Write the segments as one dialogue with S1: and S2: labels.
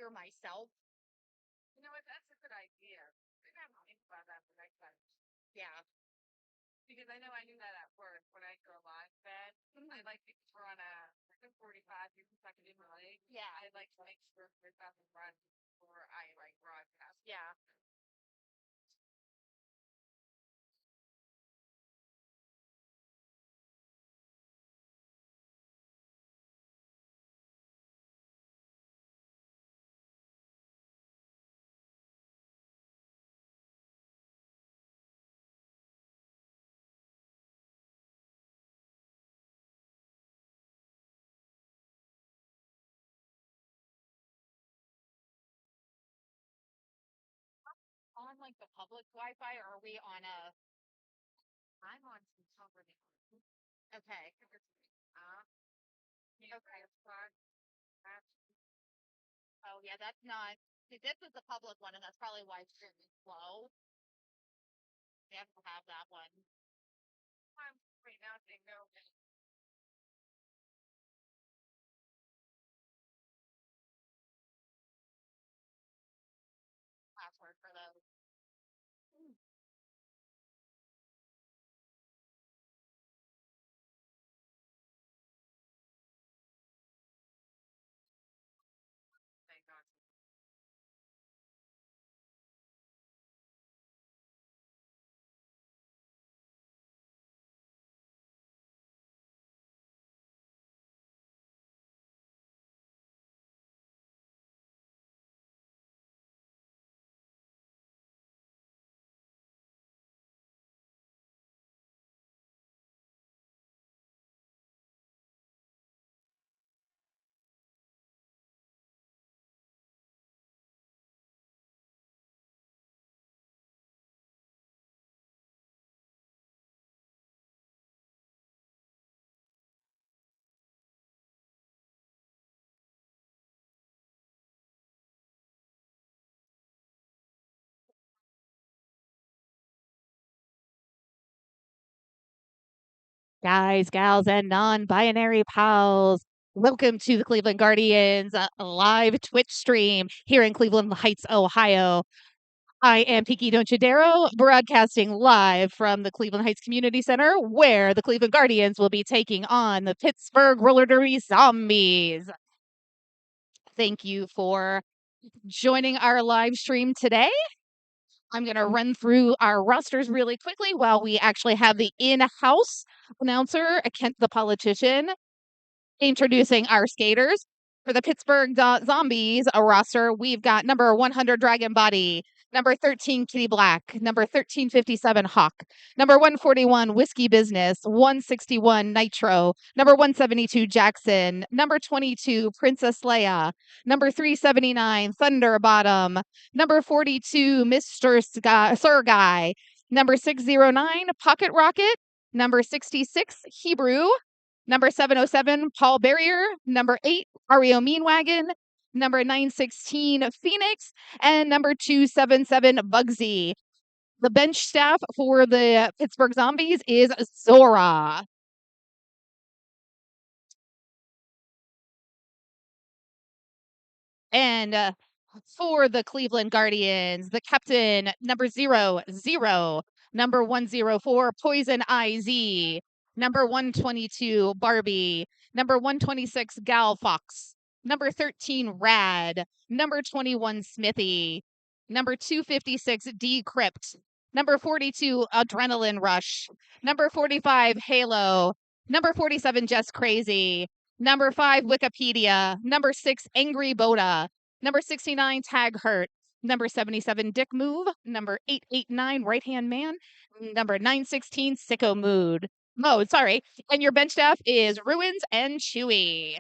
S1: here myself.
S2: You know what? That's a good idea. Maybe I have to think about that for next time.
S1: Yeah.
S2: Because I know I do that at work when I go live bed. I like to run a 45, 50-second delay.
S1: Yeah.
S2: I like to make sure there's nothing run before I like broadcast.
S1: Yeah. On like the public Wi-Fi, or are we on a?
S2: I'm on some company.
S1: Okay.
S2: Okay.
S1: Oh yeah, that's not. See, this is the public one, and that's probably why it's really slow. You have to have that one.
S2: I'm right now saying no.
S1: Password for those.
S2: Thank God.
S1: Guys, gals, and non-binary pals. Welcome to the Cleveland Guardians live Twitch stream here in Cleveland Heights, Ohio. I am Tiki Donchadero, broadcasting live from the Cleveland Heights Community Center, where the Cleveland Guardians will be taking on the Pittsburgh roller derby ZomBees. Thank you for joining our live stream today. I'm going to run through our rosters really quickly while we actually have the in-house announcer, Kent the politician, introducing our skaters. For the Pittsburgh ZomBees roster, we've got number 100 Dragon Body, number 13 Kitty Black, number 1357 Hawk, number 141 Whiskey Business, 161 Nitro, number 172 Jackson, number 22 Princess Leia, number 379 Thunder Bottom, number 42 Mr. Sir Guy, number 609 Pocket Rocket, number 66 Hebrew, number 707, Paul Barrier. Number 8, Ario Meanwagon. Number 916, Phoenix. And number 277, Bugsy. The bench staff for the Pittsburgh ZomBees is Zora. And for the Cleveland Guardians, the captain, number 00, number 104, Poison IZ, number 122, Barbie, number 126, Gal Fox, number 13, Rad, number 21, Smithy, number 256, Decrypt, number 42, Adrenaline Rush, number 45, Halo, number 47, Just Crazy, number 5, Wikipedia, number 6, Angry Boda, number 69, Tag Hurt. Number 77, Dick Move. Number 889, Right Hand Man. Number 916, Sicko Mood. Mode, sorry. And your bench staff is Ruins and Chewy.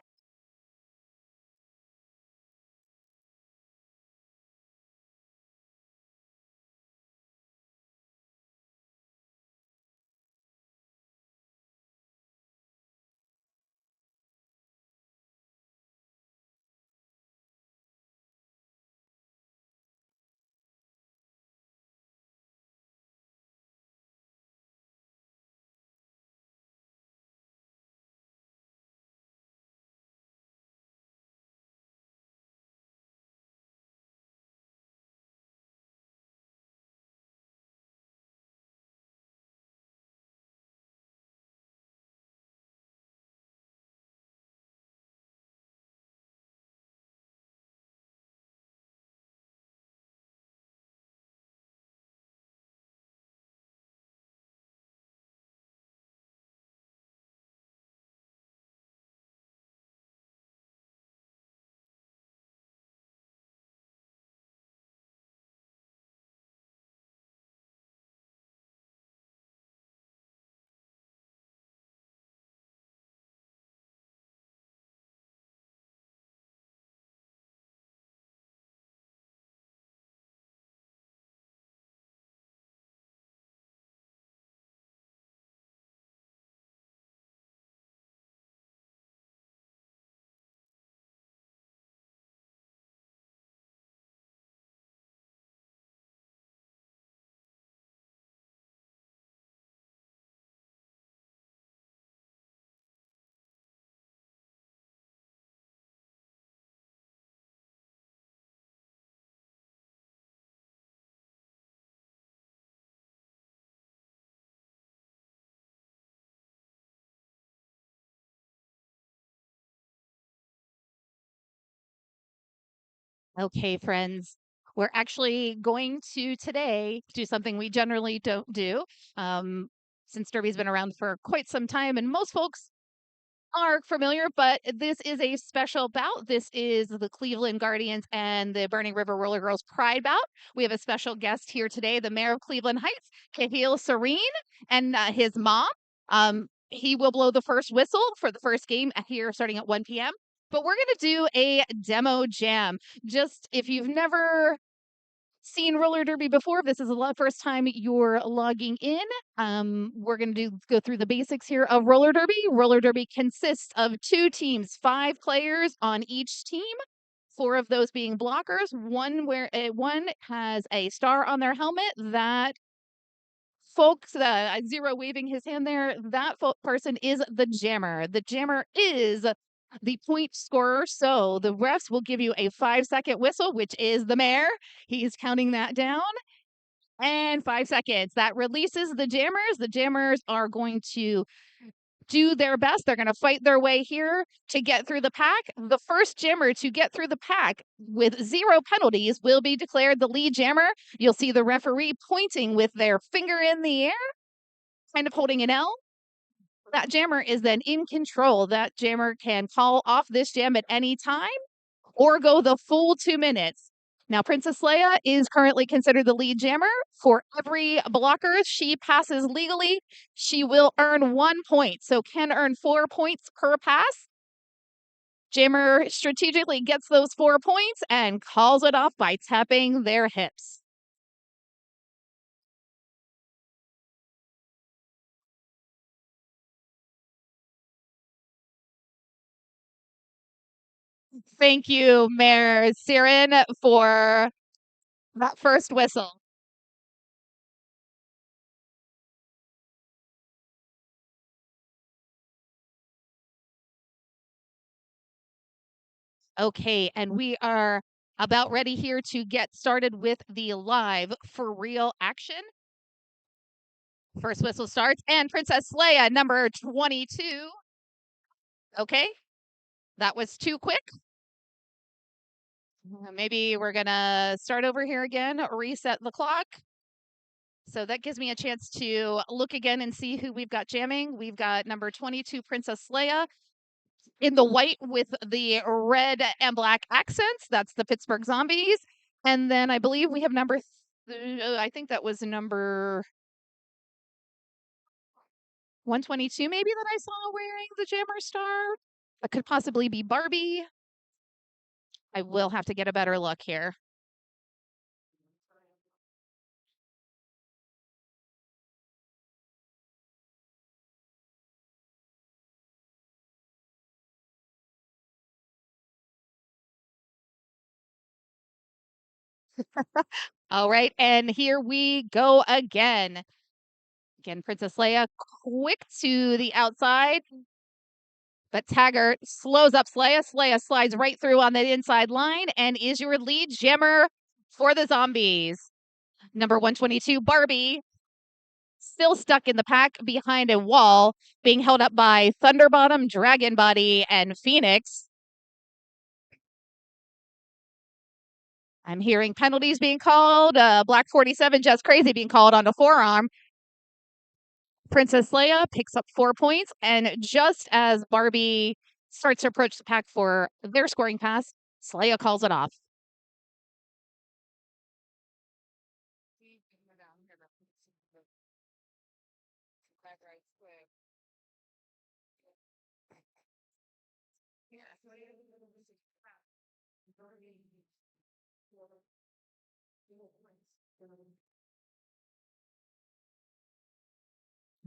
S1: Okay, friends, we're actually going to today do something we generally don't do. Um, since Derby's been around for quite some time, and most folks are familiar, but this is a special bout. This is the Cleveland Guardians and the Burning River Roller Girls Pride bout. We have a special guest here today, the mayor of Cleveland Heights, Kahil Serene, and his mom. He will blow the first whistle for the first game here starting at 1 p.m. But we're going to do a demo jam. Just if you've never seen roller derby before, if this is the first time you're logging in, we're going to go through the basics here of roller derby. Roller derby consists of two teams, 5 players on each team. 4 of those being blockers. One has a star on their helmet. That folks, Zero waving his hand there. That person is the jammer. The jammer is the point scorer. So the refs will give you a 5-second whistle, which is the mayor. He's counting that down. And 5 seconds. That releases the jammers. The jammers are going to do their best. They're going to fight their way here to get through the pack. The first jammer to get through the pack with 0 penalties will be declared the lead jammer. You'll see the referee pointing with their finger in the air, kind of holding an L. That jammer is then in control. That jammer can call off this jam at any time or go the full 2 minutes. Now, Princess Leia is currently considered the lead jammer. For every blocker she passes legally, she will earn 1 point. So can earn 4 points per pass. Jammer strategically gets those 4 points and calls it off by tapping their hips. Thank you, Mayor Siren, for that first whistle. Okay, and we are about ready here to get started with the live for real action. First whistle starts, and Princess Leia, number 22. Okay, that was too quick. Maybe we're gonna start over here again, reset the clock. So that gives me a chance to look again and see who we've got jamming. We've got number 22, Princess Leia, in the white with the red and black accents. That's the Pittsburgh ZomBees. And then I believe we have I think that was number 122 maybe that I saw wearing the jammer star. That could possibly be Barbie. I will have to get a better look here. All right, and here we go again. Again, Princess Leia quick to the outside, but Taggart slows up Leia. Leia slides right through on the inside line and is your lead jammer for the ZomBees. Number 122, Barbie, still stuck in the pack behind a wall, being held up by Thunderbottom, Dragon Body, and Phoenix. I'm hearing penalties being called. Black 47, Just Crazy being called on the forearm. Princess Leia picks up 4 points, and just as Barbie starts to approach the pack for their scoring pass, Leia calls it off.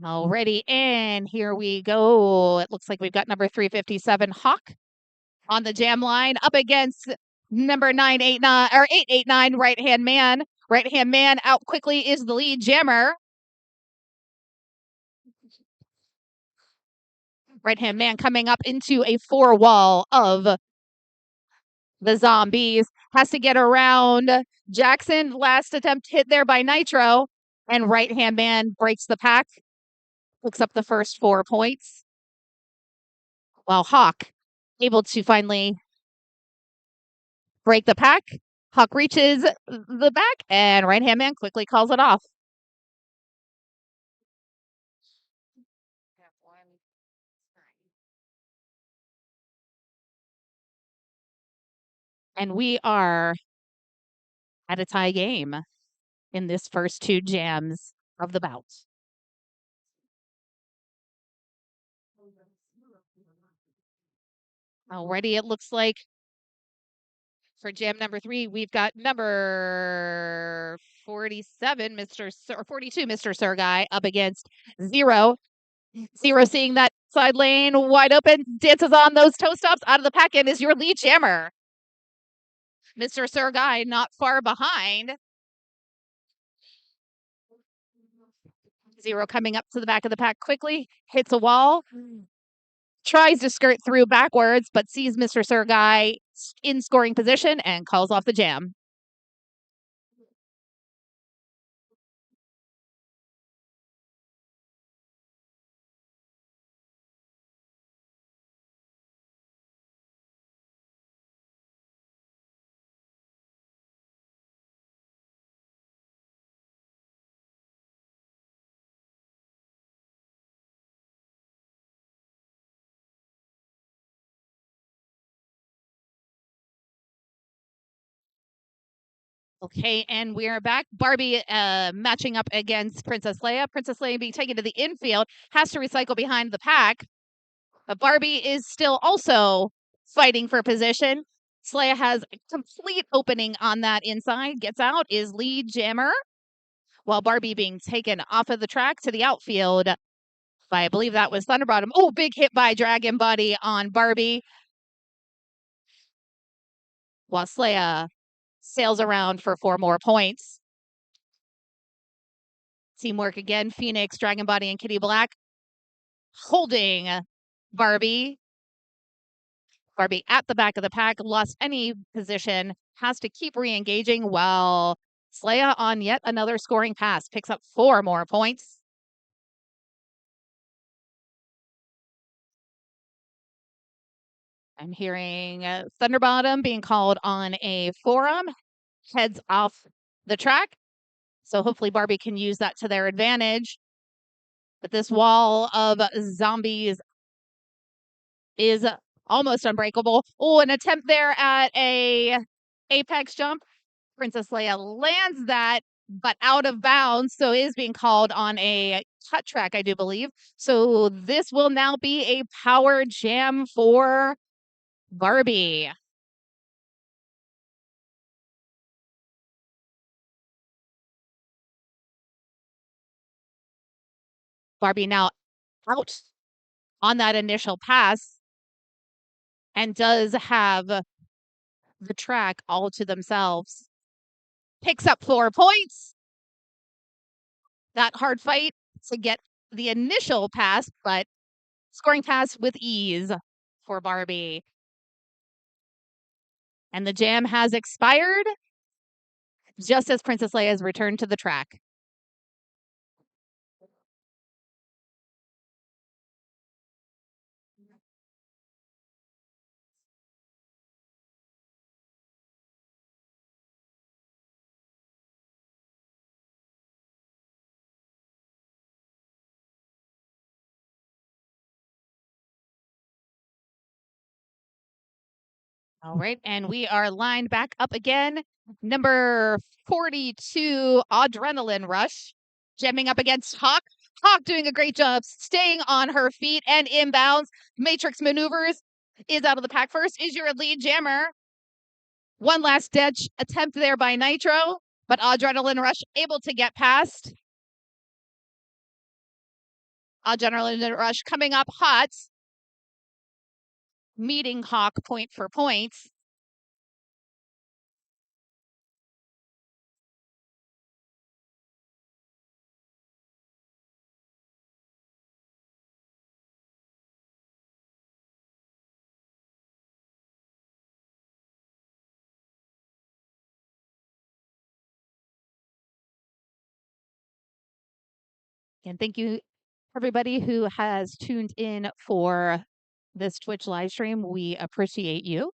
S1: Already in. Here we go. It looks like we've got number 357, Hawk, on the jam line up against number 989 or 889, Right Hand Man. Right Hand Man out quickly is the lead jammer. Right Hand Man coming up into a 4 wall of the ZomBees. Has to get around Jackson. Last attempt hit there by Nitro. And Right Hand Man breaks the pack. Picks up the first 4 points. While Hawk able to finally Break the pack. Hawk reaches the back, and right hand man quickly calls it off.
S2: Have one.
S1: And we are at a tie game in this first two jams of the bout. Already, it looks like for jam number 3, we've got number 47, or 42, Mr. Sir Guy, up against Zero. Zero seeing that side lane wide open, dances on those toe stops out of the pack and is your lead jammer. Mr. Sir Guy not far behind. Zero coming up to the back of the pack quickly, hits a wall, tries to skirt through backwards, but sees Mr. Sir Guy in scoring position and calls off the jam. Okay, and we are back. Barbie matching up against Princess Leia. Princess Leia being taken to the infield, has to recycle behind the pack. But Barbie is still also fighting for position. Leia has a complete opening on that inside, gets out, is lead jammer, while Barbie being taken off of the track to the outfield by, I believe that was Thunderbottom. Oh, big hit by Dragon Body on Barbie. While Leia sails around for 4 more points. Teamwork again. Phoenix, Dragon Body, and Kitty Black holding Barbie. Barbie at the back of the pack, lost any position, has to keep re-engaging while Leia on yet another scoring pass, picks up 4 more points. I'm hearing Thunderbottom being called on a forum, heads off the track. So hopefully Barbie can use that to their advantage. But this wall of ZomBees is almost unbreakable. Oh, an attempt there at a apex jump. Princess Leia lands that, but out of bounds, so is being called on a cut track, I do believe. So this will now be a power jam for Barbie. Barbie now out on that initial pass and does have the track all to themselves. Picks up 4 points. That hard fight to get the initial pass, but scoring pass with ease for Barbie. And the jam has expired just as Princess Leia has returned to the track. All right, and we are lined back up again. Number 42, Adrenaline Rush, jamming up against Hawk. Hawk doing a great job staying on her feet and inbounds. Matrix maneuvers, is out of the pack first, is your lead jammer. One last ditch attempt there by Nitro, but Adrenaline Rush able to get past. Adrenaline Rush coming up hot, meeting Hawk point for point. And thank you, everybody who has tuned in for this Twitch live stream. We appreciate you.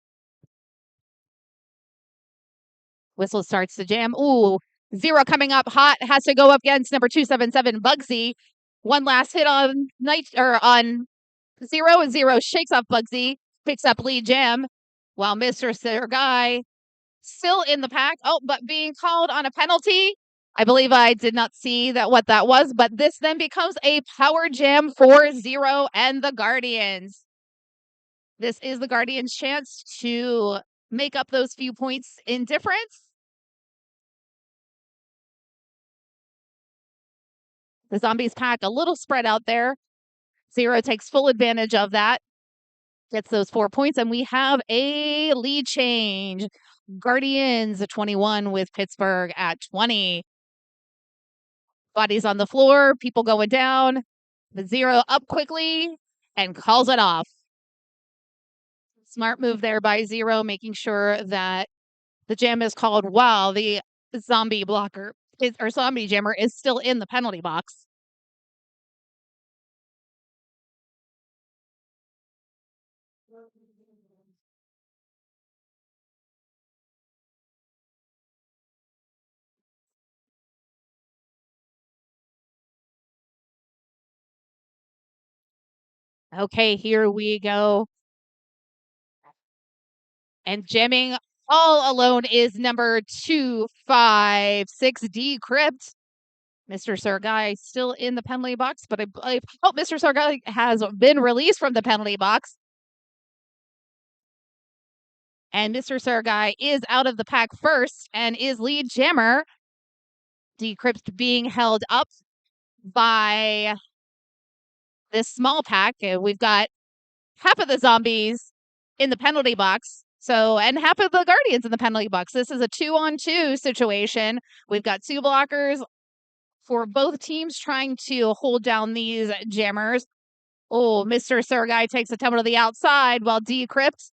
S1: Whistle starts the jam. Ooh, Zero coming up hot. Has to go up against number 277, Bugsy. One last hit on on Zero, and Zero shakes off Bugsy, picks up lead jam, while Mr. Sergai still in the pack. Oh, but being called on a penalty. I believe I did not see what that was, but this then becomes a power jam for Zero and the Guardians. This is the Guardians' chance to make up those few points in difference. The Zombies pack a little spread out there. Zero takes full advantage of that, gets those 4 points, and we have a lead change. Guardians 21 with Pittsburgh at 20. Bodies on the floor, people going down. The Zero up quickly and calls it off. Smart move there by Zero, making sure that the jam is called while the zombie blocker or zombie jammer is still in the penalty box. Okay, here we go. And jamming all alone is number 256, Decrypt. Mr. Sergai still in the penalty box, but I believe Mr. Sergai has been released from the penalty box. And Mr. Sergai is out of the pack first and is lead jammer. Decrypt being held up by this small pack. We've got half of the zombies in the penalty box. And half of the Guardians in the penalty box. This is a 2-on-2 situation. We've got 2 blockers for both teams trying to hold down these jammers. Oh, Mr. Sergai takes a tumble to the outside while Decrypt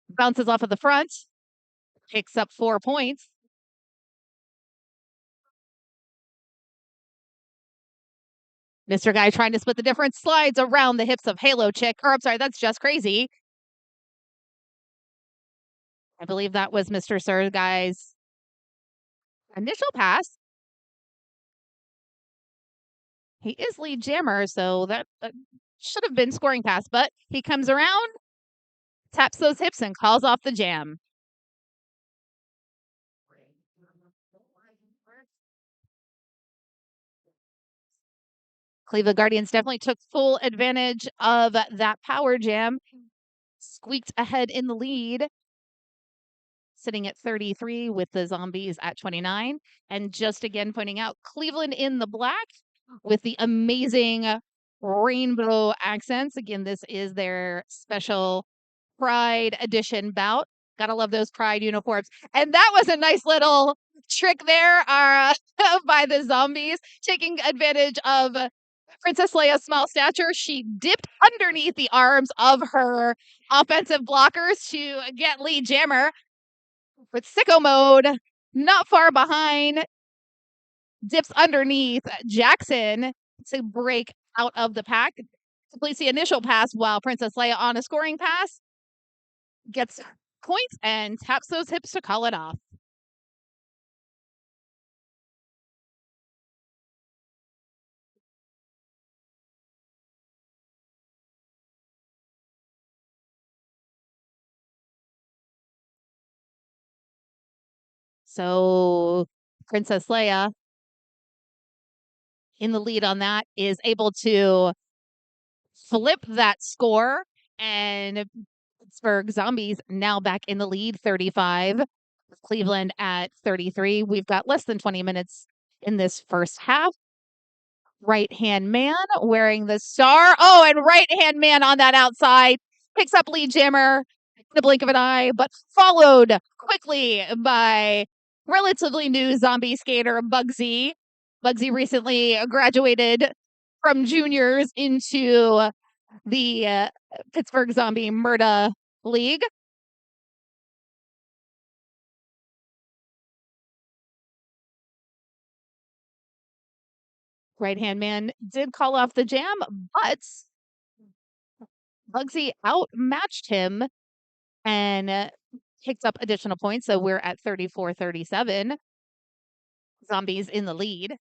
S1: bounces off of the front, picks up 4 points. Mr. Guy trying to split the difference, slides around the hips of Halo Chick. Or I'm sorry, that's Just Crazy. I believe that was Mr. Sergai's initial pass. He is lead jammer, so that should have been scoring pass, but he comes around, taps those hips, and calls off the jam. Cleveland Guardians definitely took full advantage of that power jam, squeaked ahead in the lead, sitting at 33 with the Zombies at 29. And just again pointing out Cleveland in the black with the amazing rainbow accents. Again, this is their special Pride edition bout. Gotta love those Pride uniforms. And that was a nice little trick there by the Zombies, taking advantage of Princess Leia's small stature. She dipped underneath the arms of her offensive blockers to get lead jammer. With sicko mode, not far behind, dips underneath Jackson to break out of the pack. Completes the initial pass while Princess Leia on a scoring pass gets points and taps those hips to call it off. So Princess Leia in the lead on that is able to flip that score, and Pittsburgh Zombies now back in the lead 35 with Cleveland at 33. We've got less than 20 minutes in this first half. Right hand man wearing the star. Oh, and right hand man on that outside picks up lead jammer in the blink of an eye, but followed quickly by relatively new zombie skater Bugsy. Bugsy recently graduated from juniors into the Pittsburgh Zombie Murda League. Right hand man did call off the jam, but Bugsy outmatched him and picked up additional points, so we're at 34-37. ZomBees in the lead.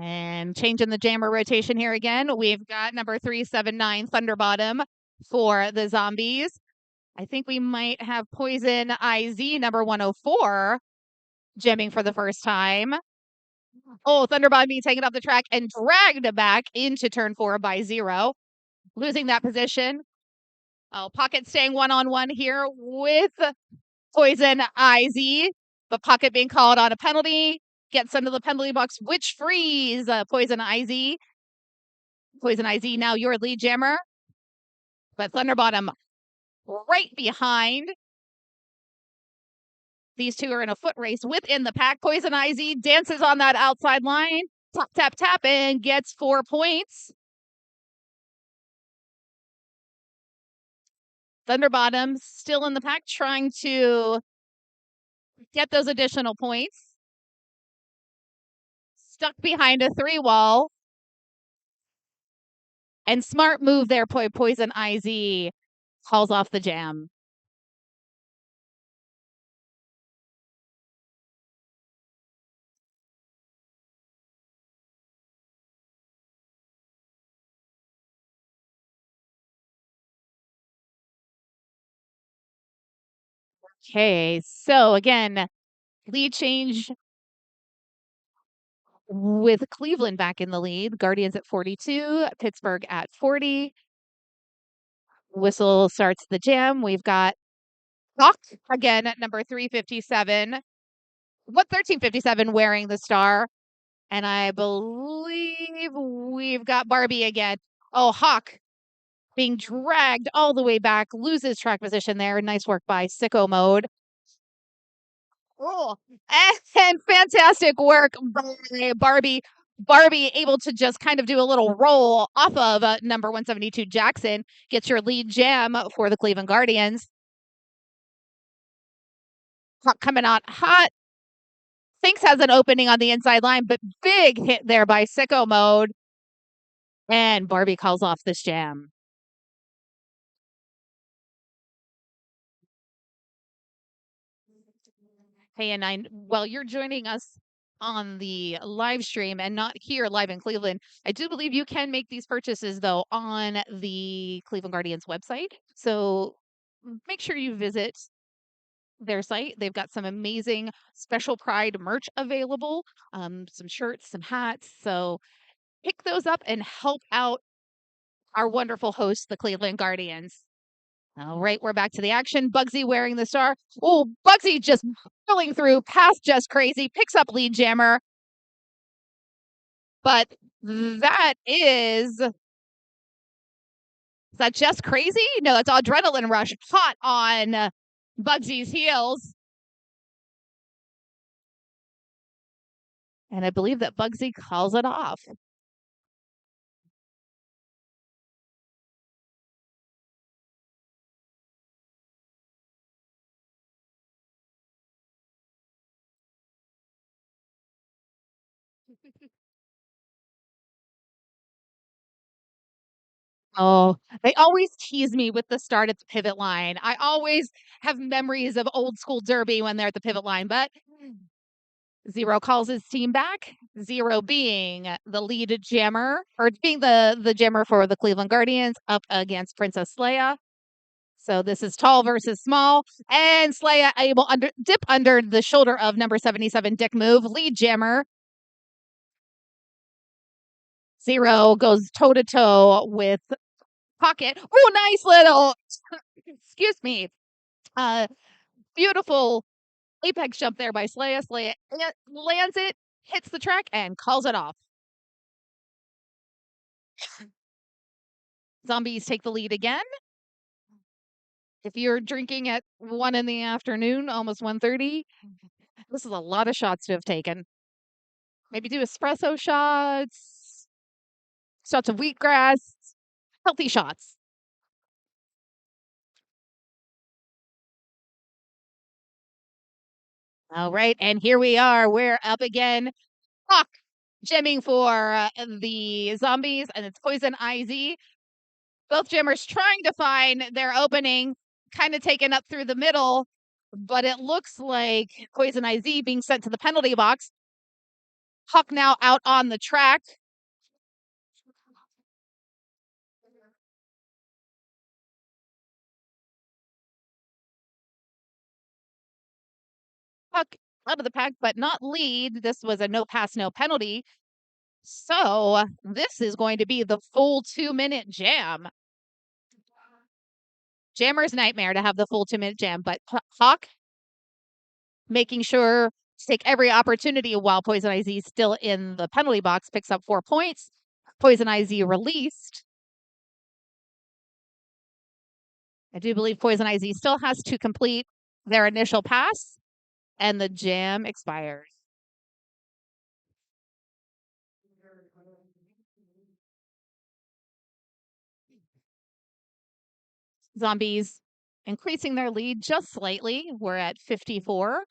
S1: And changing the jammer rotation here again. We've got number 379 Thunderbottom for the ZomBees. I think we might have Poison IZ number 104 jamming for the first time. Oh, Thunderbottom being taken off the track and dragged back into turn 4 by 0, losing that position. Oh, Pocket staying one-on-one here with Poison IZ, but Pocket being called on a penalty. Gets into the penalty box, which frees Poison IZ. Poison IZ now your lead jammer. But Thunderbottom right behind. These two are in a foot race within the pack. Poison IZ dances on that outside line. Tap, tap, tap, and gets 4 points. Thunderbottom still in the pack, trying to get those additional points. Stuck behind a 3-wall. And smart move there, Poison IZ calls off the jam. Okay, so again, lead change with Cleveland back in the lead. Guardians at 42, Pittsburgh at 40. Whistle starts the jam. We've got Hawk again at number 357. 1357 wearing the star. And I believe we've got Barbie again. Oh, Hawk being dragged all the way back, loses track position there. Nice work by Sicko Mode. Oh, and fantastic work by Barbie. Barbie able to just kind of do a little roll off of number 172 Jackson. Gets your lead jam for the Cleveland Guardians. Hawk coming out hot. Thinks has an opening on the inside line, but big hit there by Sicko Mode. And Barbie calls off this jam. Hey, and while you're joining us on the live stream and not here live in Cleveland, I do believe you can make these purchases though on the Cleveland Guardians website. So make sure you visit their site. They've got some amazing Special Pride merch available, some shirts, some hats. So pick those up and help out our wonderful hosts, the Cleveland Guardians. All right, we're back to the action. Bugsy wearing the star. Oh, Bugsy just pulling through past Just Crazy, picks up lead jammer. But that is that Just Crazy? No, that's Adrenaline Rush hot on Bugsy's heels. And I believe that Bugsy calls it off. Oh, they always tease me with the start at the pivot line. I always have memories of old school derby when they're at the pivot line, but Zero calls his team back. Zero being the lead jammer, or being the jammer for the Cleveland Guardians up against Princess Leia. So this is tall versus small, and Leia able dip under the shoulder of number 77 Dick Move, lead jammer. Zero goes toe to toe with Pocket. Oh, nice little, excuse me, beautiful apex jump there by Leia. Leia lands it, hits the track, and calls it off. ZomBees take the lead again. If you're drinking at 1 in the afternoon, almost 1:30, this is a lot of shots to have taken. Maybe do espresso shots, shots of wheatgrass, healthy shots. All right, and here we are. We're up again. Hawk Jamming for the zombies, and it's Poison IZ. Both jammers trying to find their opening, kind of taken up through the middle, but it looks like Poison IZ being sent to the penalty box. Huck now out on the track. Huck out of the pack, but not lead. This was a no pass, no penalty. So this is going to be the full 2-minute jam. Jammer's nightmare to have the full 2-minute jam, but Hawk making sure to take every opportunity while Poison IZ is still in the penalty box, picks up 4 points. Poison IZ released. I do believe Poison IZ still has to complete their initial pass, and the jam expires. Zombies increasing their lead just slightly. We're at 54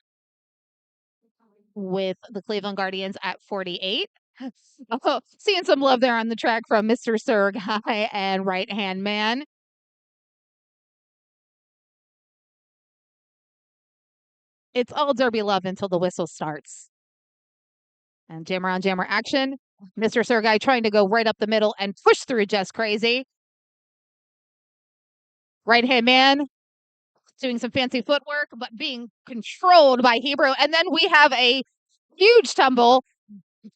S1: with the Cleveland Guardians at 48. Oh, seeing some love there on the track from Mr. Sir Guy and Right Hand Man. It's all Derby love until the whistle starts. And jammer on jammer action. Mr. Sir Guy trying to go right up the middle and push through just crazy. Right Hand Man doing some fancy footwork, but being controlled by Hebrew. And then we have a huge tumble,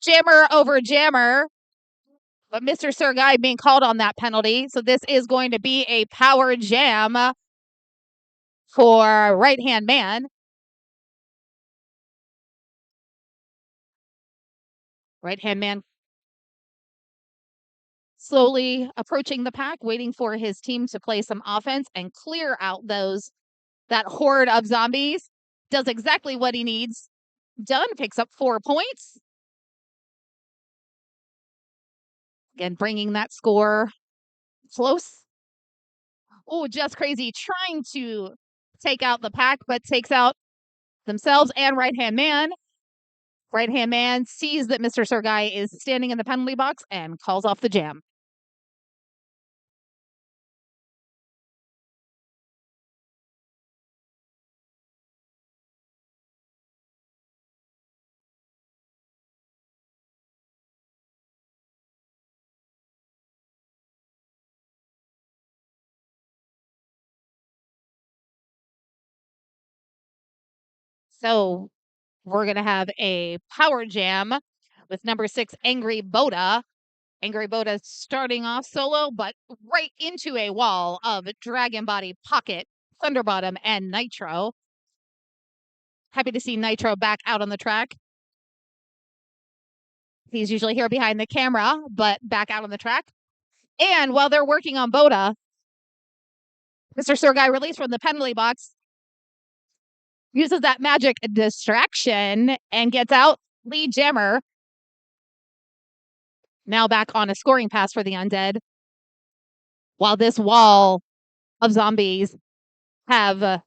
S1: jammer over jammer. But Mr. Sir Guy being called on that penalty. So this is going to be a power jam for Right Hand Man. Right Hand Man slowly approaching the pack, waiting for his team to play some offense and clear out that horde of zombies. Does exactly what he needs done, picks up 4 points. Again, bringing that score close. Oh, just crazy, trying to take out the pack, but takes out themselves and Right Hand Man. Right Hand Man sees that Mr. Sir Guy is standing in the penalty box and calls off the jam. So we're going to have a power jam with number 6, Angry Boda. Angry Boda starting off solo, but right into a wall of Dragon Body, Pocket, Thunderbottom, and Nitro. Happy to see Nitro back out on the track. He's usually here behind the camera, but back out on the track. And while they're working on Boda, Mr. Sir Guy released from the penalty box, uses that magic distraction and gets out lead jammer. Now back on a scoring pass for the Undead. While this wall of zombies have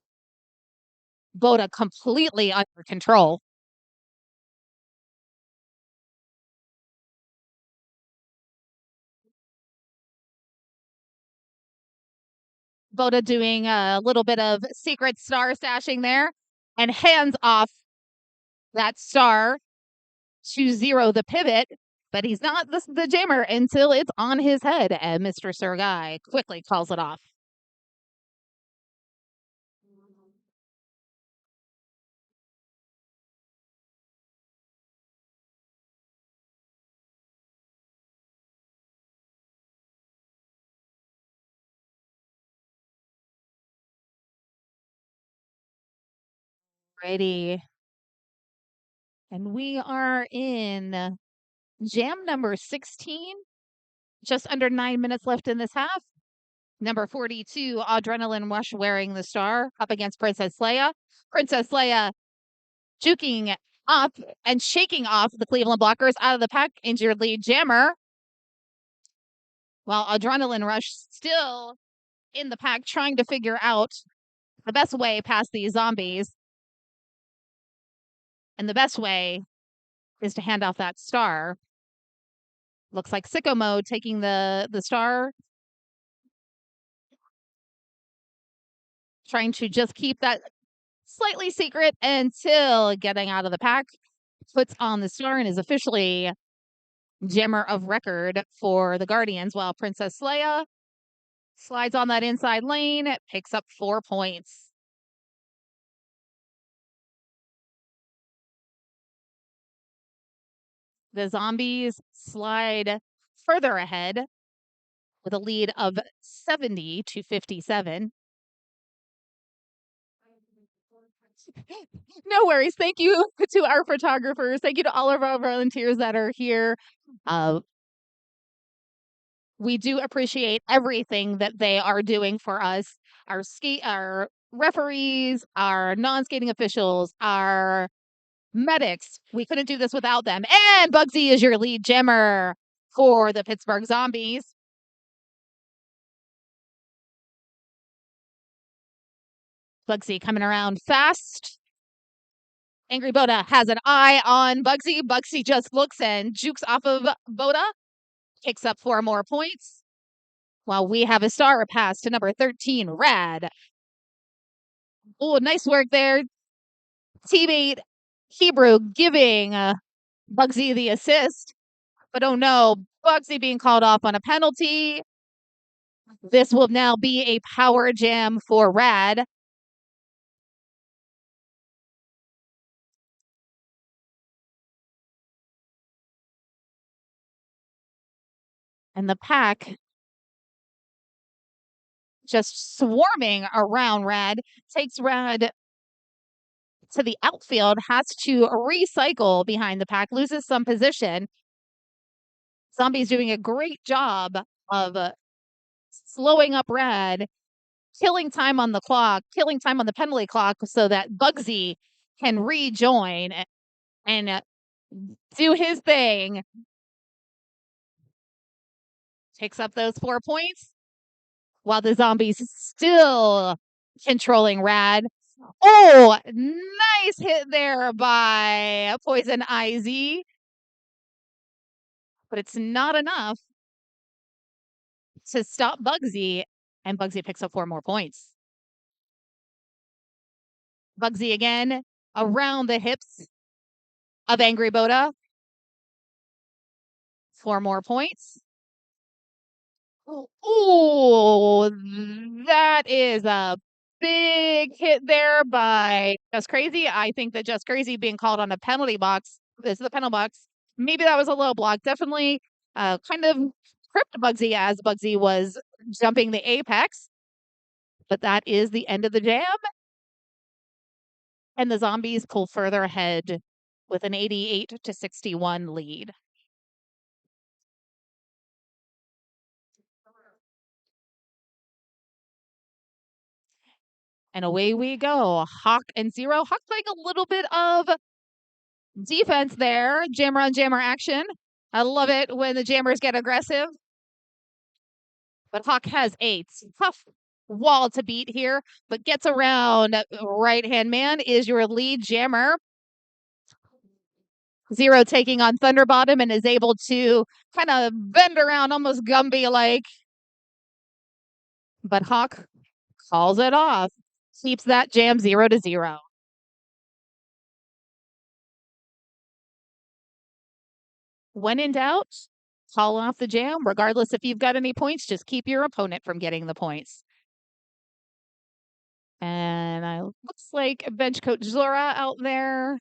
S1: Boda completely under control. Boda doing a little bit of secret star stashing there and hands off that star to zero the pivot, but he's not the jammer until it's on his head, and Mr. Sir Guy quickly calls it off. Righty. And we are in jam number 16. Just under 9 minutes left in this half. Number 42, Adrenaline Rush wearing the star up against Princess Leia. Princess Leia juking up and shaking off the Cleveland blockers out of the pack, injured lead jammer. While Adrenaline Rush still in the pack trying to figure out the best way past these zombies. And the best way is to hand off that star. Looks like sicko mode taking the star. Trying to just keep that slightly secret until getting out of the pack. Puts on the star and is officially jammer of record for the Guardians, while Princess Leia slides on that inside lane, picks up 4 points. The Zombies slide further ahead with a lead of 70 to 57. No worries. Thank you to our photographers. Thank you to all of our volunteers that are here. We do appreciate everything that they are doing for us. Our referees, our non-skating officials, our medics. We couldn't do this without them. And Bugsy is your lead jammer for the Pittsburgh Zombies. Bugsy coming around fast. Angry Boda has an eye on Bugsy. Bugsy just looks and jukes off of Boda. Picks up 4 more points. While we have a star pass to number 13, Rad. Oh, nice work there. Teammate Hebrew giving Bugsy the assist. But oh no, Bugsy being called off on a penalty. This will now be a power jam for Rad. And the pack just swarming around Rad, takes Rad to the outfield, has to recycle behind the pack, loses some position. Zombies doing a great job of slowing up Rad, killing time on the clock, killing time on the penalty clock so that Bugsy can rejoin and do his thing. Takes up those 4 points while the Zombies still controlling Rad. Oh, nice hit there by Poison IZ. But it's not enough to stop Bugsy, and Bugsy picks up 4 more points. Bugsy again around the hips of Angry Boda. 4 more points. Oh, that is a big hit there by Just Crazy. I think that Just Crazy being called on a penalty box. This is the penalty box. Maybe that was a low block. Definitely kind of tripped Bugsy as Bugsy was jumping the apex. But that is the end of the jam. And the Zombies pull further ahead with an 88 to 61 lead. And away we go. Hawk and Zero. Hawk playing a little bit of defense there. Jammer on jammer action. I love it when the jammers get aggressive. But Hawk has a tough wall to beat here, but gets around right hand man is your lead jammer. Zero taking on Thunderbottom and is able to kind of bend around almost Gumby like. But Hawk calls it off. Keeps that jam 0-0. When in doubt, call off the jam. Regardless if you've got any points, just keep your opponent from getting the points. And looks like bench coach Zora out there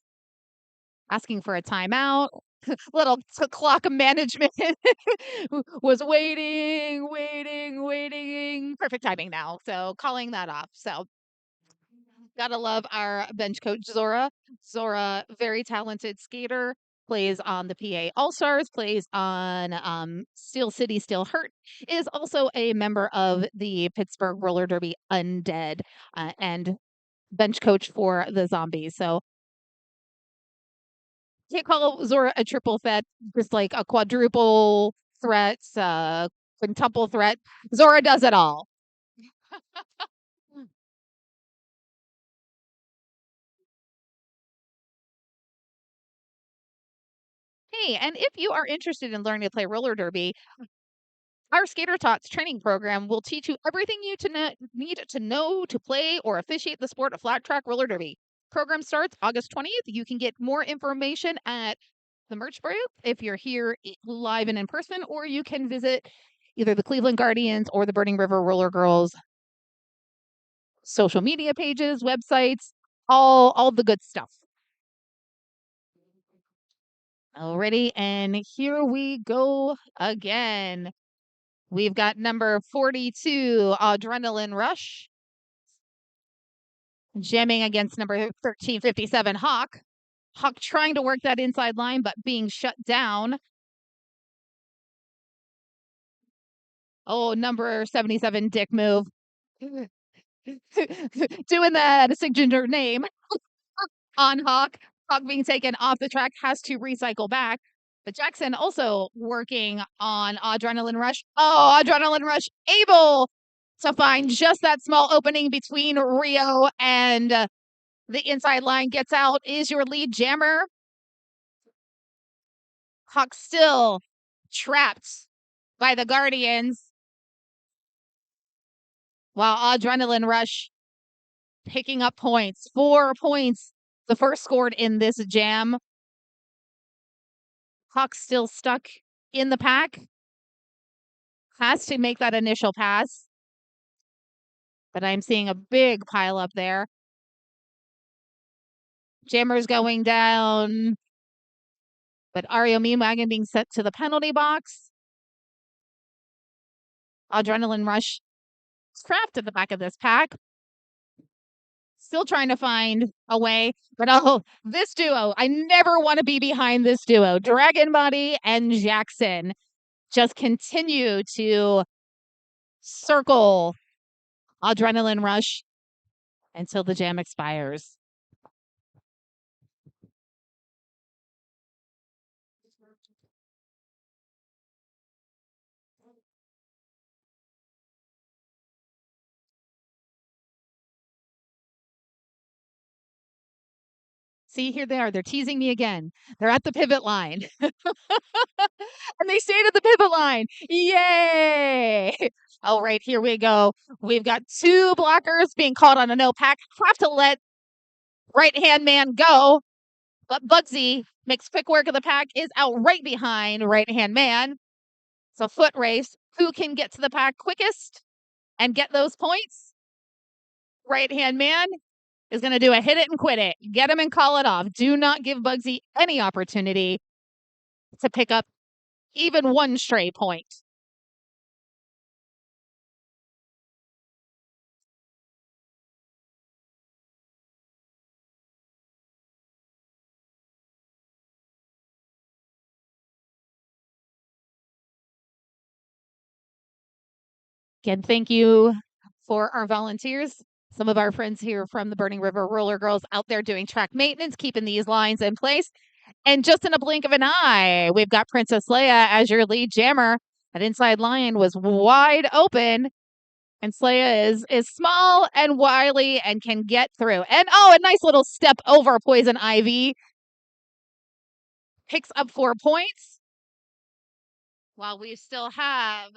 S1: asking for a timeout. Little clock management was waiting. Perfect timing now. So calling that off. So gotta love our bench coach Zora. Zora, very talented skater, plays on the PA All Stars, plays on Steel City Still Hurt, is also a member of the Pittsburgh Roller Derby Undead, and bench coach for the Zombies. So can't call Zora a triple threat, just like a quadruple threat, quintuple threat. Zora does it all. me. And if you are interested in learning to play roller derby, our Skater Tots training program will teach you everything you need to know to play or officiate the sport of flat track roller derby. Program starts August 20th. You can get more information at the merch booth if you're here live and in person, or you can visit either the Cleveland Guardians or the Burning River Roller Girls social media pages, websites, all the good stuff. Alrighty, and here we go again. We've got number 42, Adrenaline Rush, jamming against number 1357, Hawk. Hawk trying to work that inside line, but being shut down. Oh, number 77, Dick Move. Doing that signature name on Hawk. Hawk being taken off the track, has to recycle back. But Jackson also working on Adrenaline Rush. Oh, Adrenaline Rush able to find just that small opening between Rio and the inside line. Gets out, is your lead jammer. Hawk still trapped by the Guardians, while Adrenaline Rush picking up points. 4 points, the first scored in this jam. Hawk still stuck in the pack. Has to make that initial pass. But I'm seeing a big pile up there. Jammers going down. But Ario Meanwagon being sent to the penalty box. Adrenaline Rush trapped at the back of this pack. Still trying to find a way. But oh, this duo, I never want to be behind this duo. Dragon Body and Jackson just continue to circle Adrenaline Rush until the jam expires. See, here they are. They're teasing me again. They're at the pivot line. And they stayed at the pivot line. Yay! All right, here we go. We've got 2 blockers being called on a no pack. Have to let right-hand man go. But Bugsy makes quick work of the pack, is out right behind right-hand man. It's a foot race. Who can get to the pack quickest and get those points? Right-hand man is going to do a hit it and quit it. Get him and call it off. Do not give Bugsy any opportunity to pick up even one stray point. Again, thank you for our volunteers. Some of our friends here from the Burning River Roller Girls out there doing track maintenance, keeping these lines in place. And just in a blink of an eye, we've got Princess Leia as your lead jammer. That inside line was wide open. And Leia is small and wily and can get through. And oh, a nice little step over Poison Ivy. Picks up 4 points. While we still have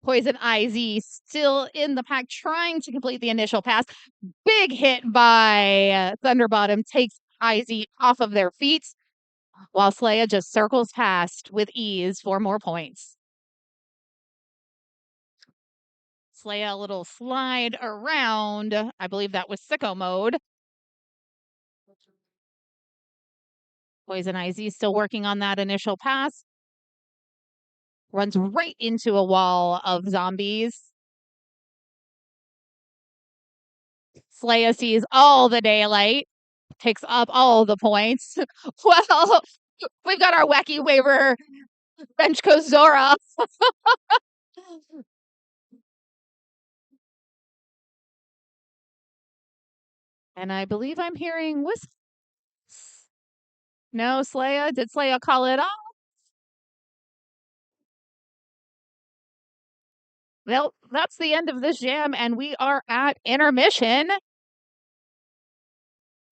S1: Poison IZ still in the pack trying to complete the initial pass. Big hit by Thunderbottom takes IZ off of their feet, while Slaya just circles past with ease for more points. Slaya a little slide around. I believe that was sicko mode. Poison IZ still working on that initial pass. Runs right into a wall of zombies. Slaya sees all the daylight, picks up all the points. Well, we've got our wacky waiver Benchko Zora. And I believe I'm hearing whistles. No, Slaya? Did Slaya call it off? Well, that's the end of this jam, and we are at intermission.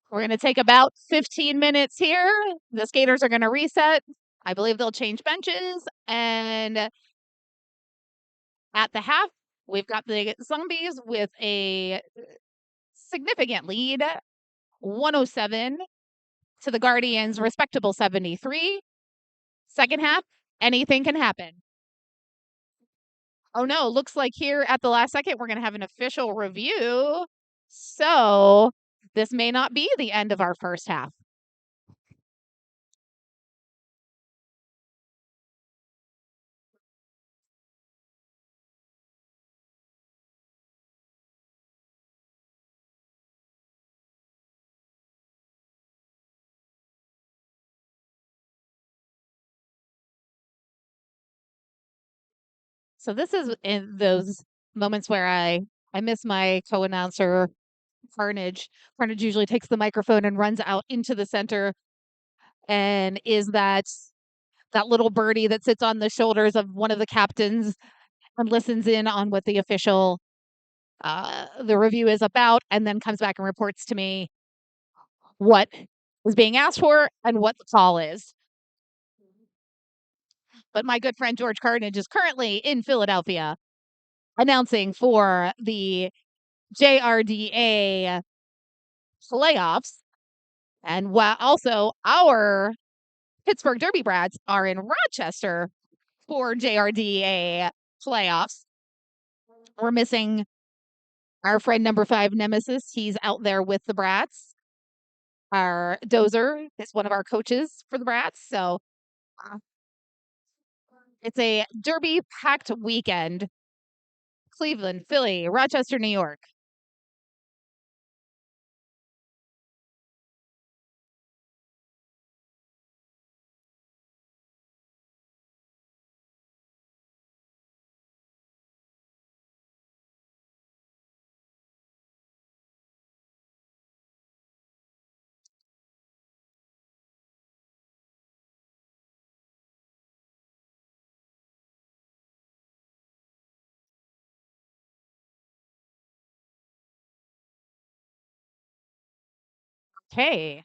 S1: We're going to take about 15 minutes here. The skaters are going to reset. I believe they'll change benches. And at the half, we've got the ZomBees with a significant lead, 107 to the Guardians' respectable 73. Second half, anything can happen. Oh no, looks like here at the last second, we're going to have an official review. So this may not be the end of our first half. So this is in those moments where I miss my co-announcer Carnage. Carnage usually takes the microphone and runs out into the center and is that little birdie that sits on the shoulders of one of the captains and listens in on what the official the review is about, and then comes back and reports to me what is being asked for and what the call is. But my good friend George Carnage is currently in Philadelphia announcing for the JRDA playoffs. And while also our Pittsburgh Derby Brats are in Rochester for JRDA playoffs. We're missing our friend number 5, Nemesis. He's out there with the Brats. Our Dozer is one of our coaches for the Brats. So uh, it's a Derby packed weekend. Cleveland, Philly, Rochester, New York. Okay.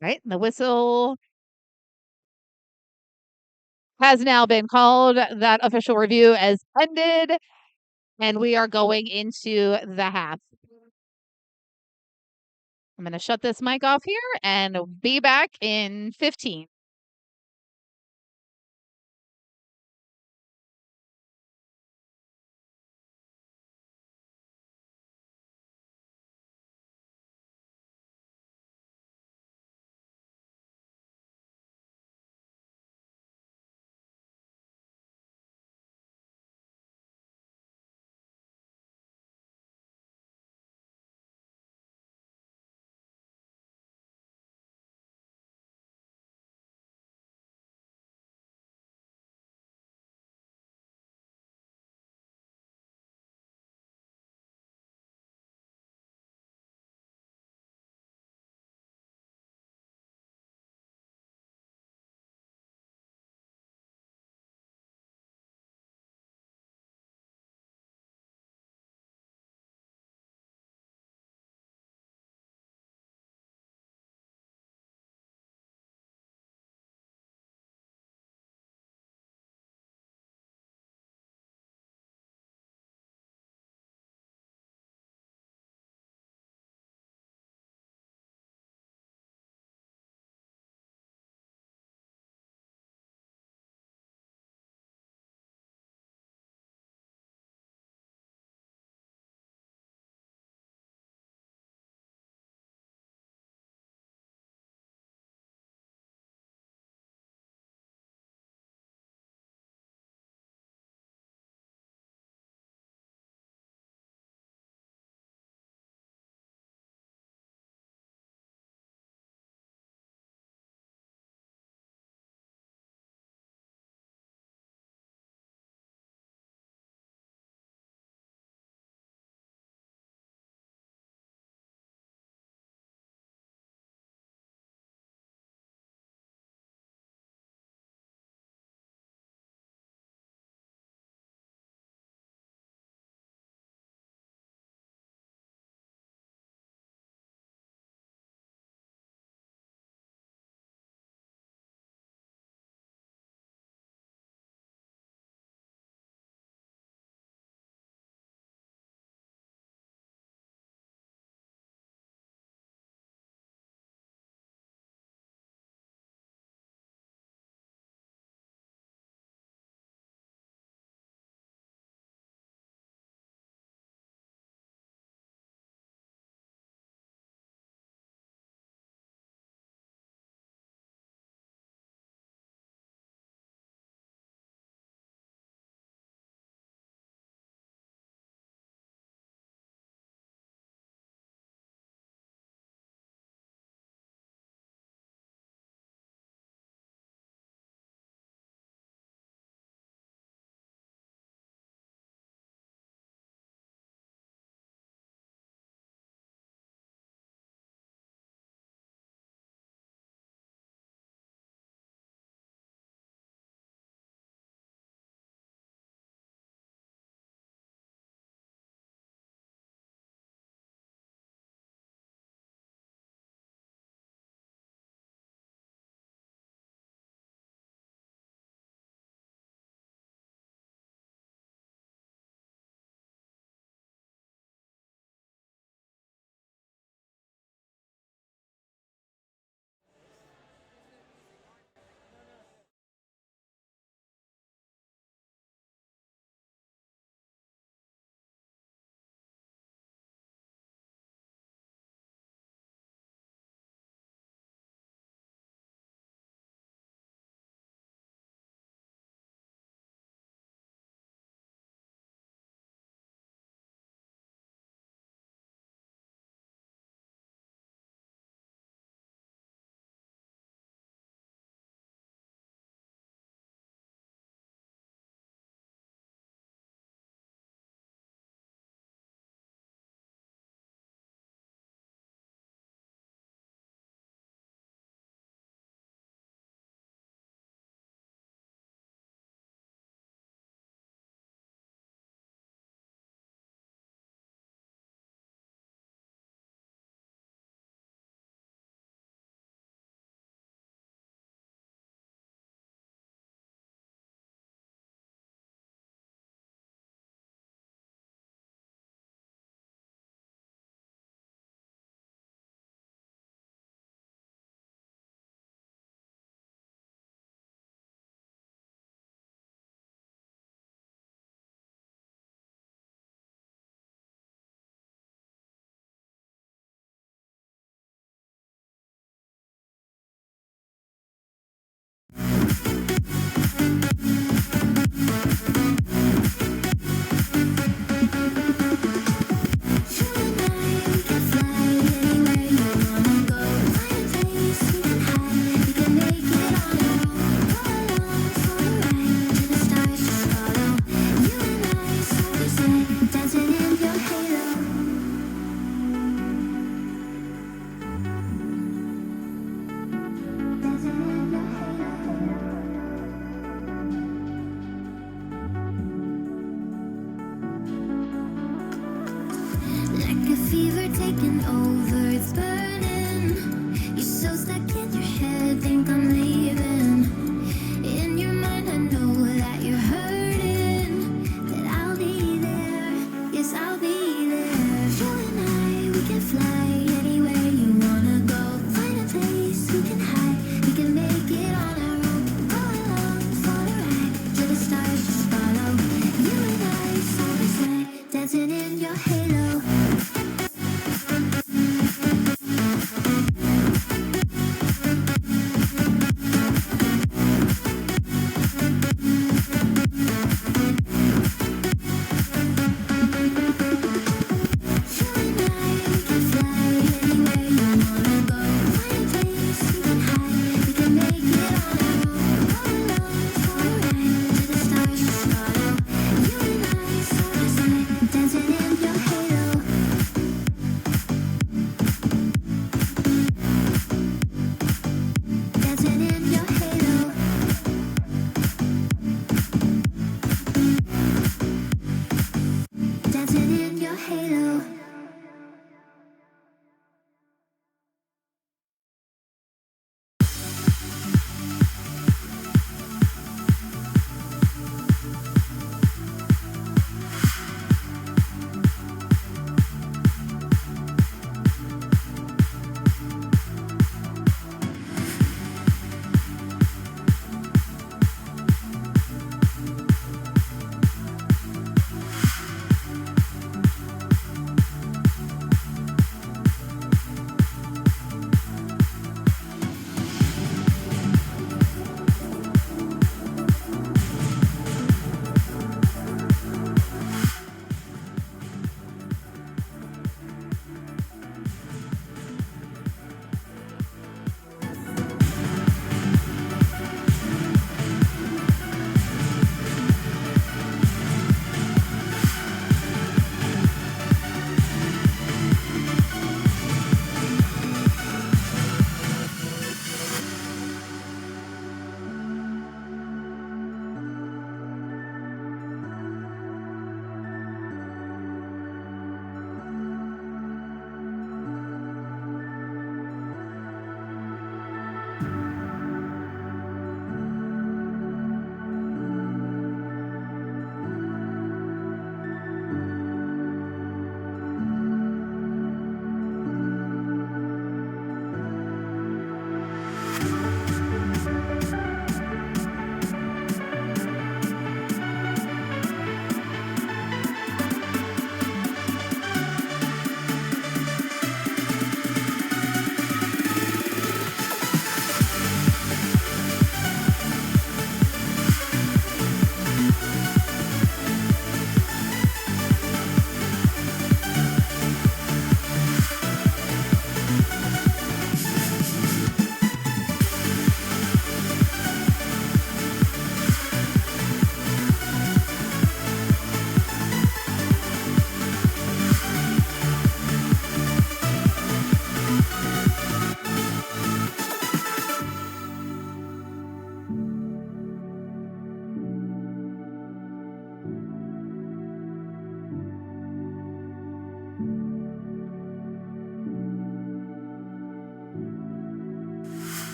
S1: Right. The whistle has now been called. That official review as ended. And we are going into the half. I'm going to shut this mic off here and be back in 15.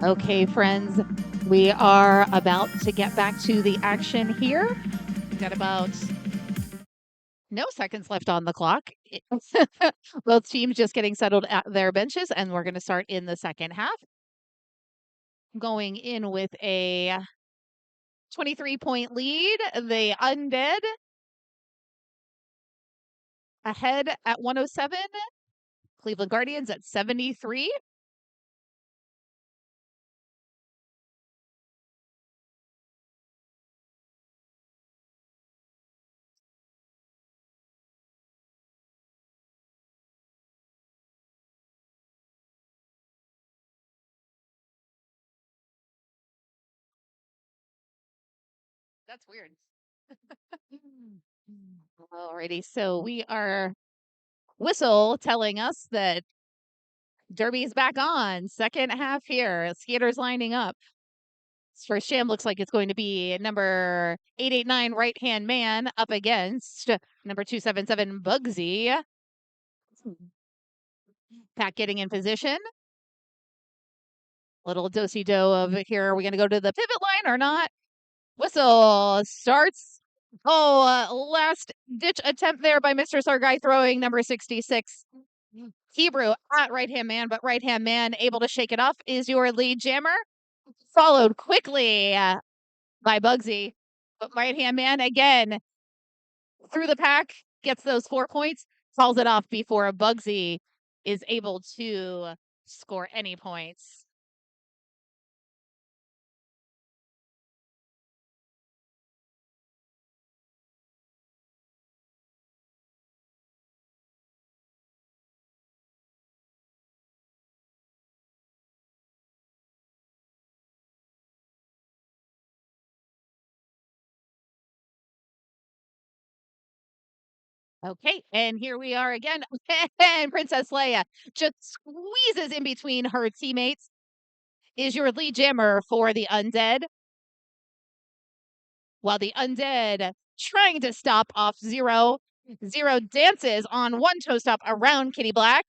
S1: Okay, friends, we are about to get back to the action here. We've got about no seconds left on the clock. Both teams just getting settled at their benches, and we're going to start in the second half. Going in with a 23-point lead, the Undead ahead at 107, Cleveland Guardians at 73. That's weird. Alrighty, so we are whistle telling us that Derby is back on. Second half here. Skaters lining up. First jam looks like it's going to be number 889 right hand man up against number 277 Bugsy. Pack getting in position. Little do-si-do of here. Are we going to go to the pivot line or not? Whistle starts. Oh, last ditch attempt there by Mr. Sargai throwing number 66. Hebrew at right hand man, but right hand man able to shake it off is your lead jammer. Followed quickly by Bugsy. But right hand man again through the pack, gets those 4 points, falls it off before Bugsy is able to score any points. Okay, and here we are again. And Princess Leia just squeezes in between her teammates. Is your lead jammer for the Undead. While the Undead trying to stop off Zero. Zero dances on one toe stop around Kitty Black.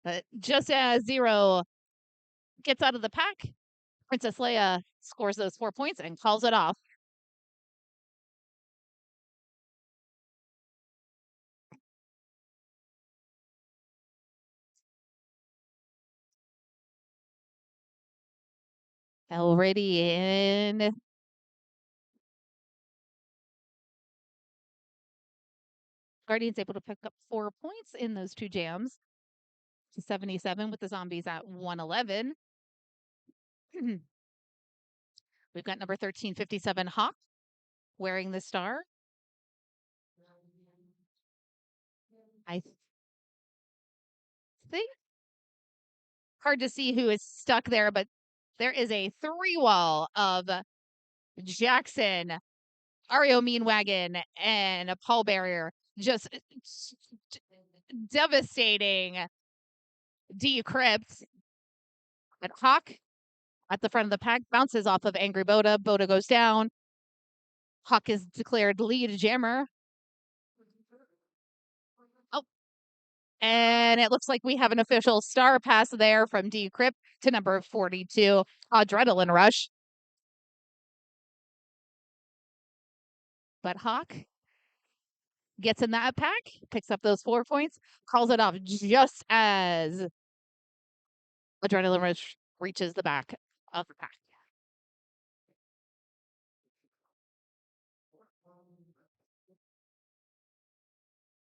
S1: But just as Zero gets out of the pack, Princess Leia scores those 4 points and calls it off. Already in. Guardians able to pick up 4 points in those 2 jams to 77 with the zombies at 111. We've got number 1357 Hawk wearing the star. I think hard to see who is stuck there, but there is a 3-wall of Jackson, Ario Meanwagon, and a Paul Barrier just devastating Decrypt. But Hawk at the front of the pack bounces off of Angry Boda. Boda goes down. Hawk is declared lead jammer. Oh, and it looks like we have an official star pass there from Decrypt to number 42, Adrenaline Rush. But Hawk gets in that pack, picks up those 4 points, calls it off just as Adrenaline Rush reaches the back of the pack.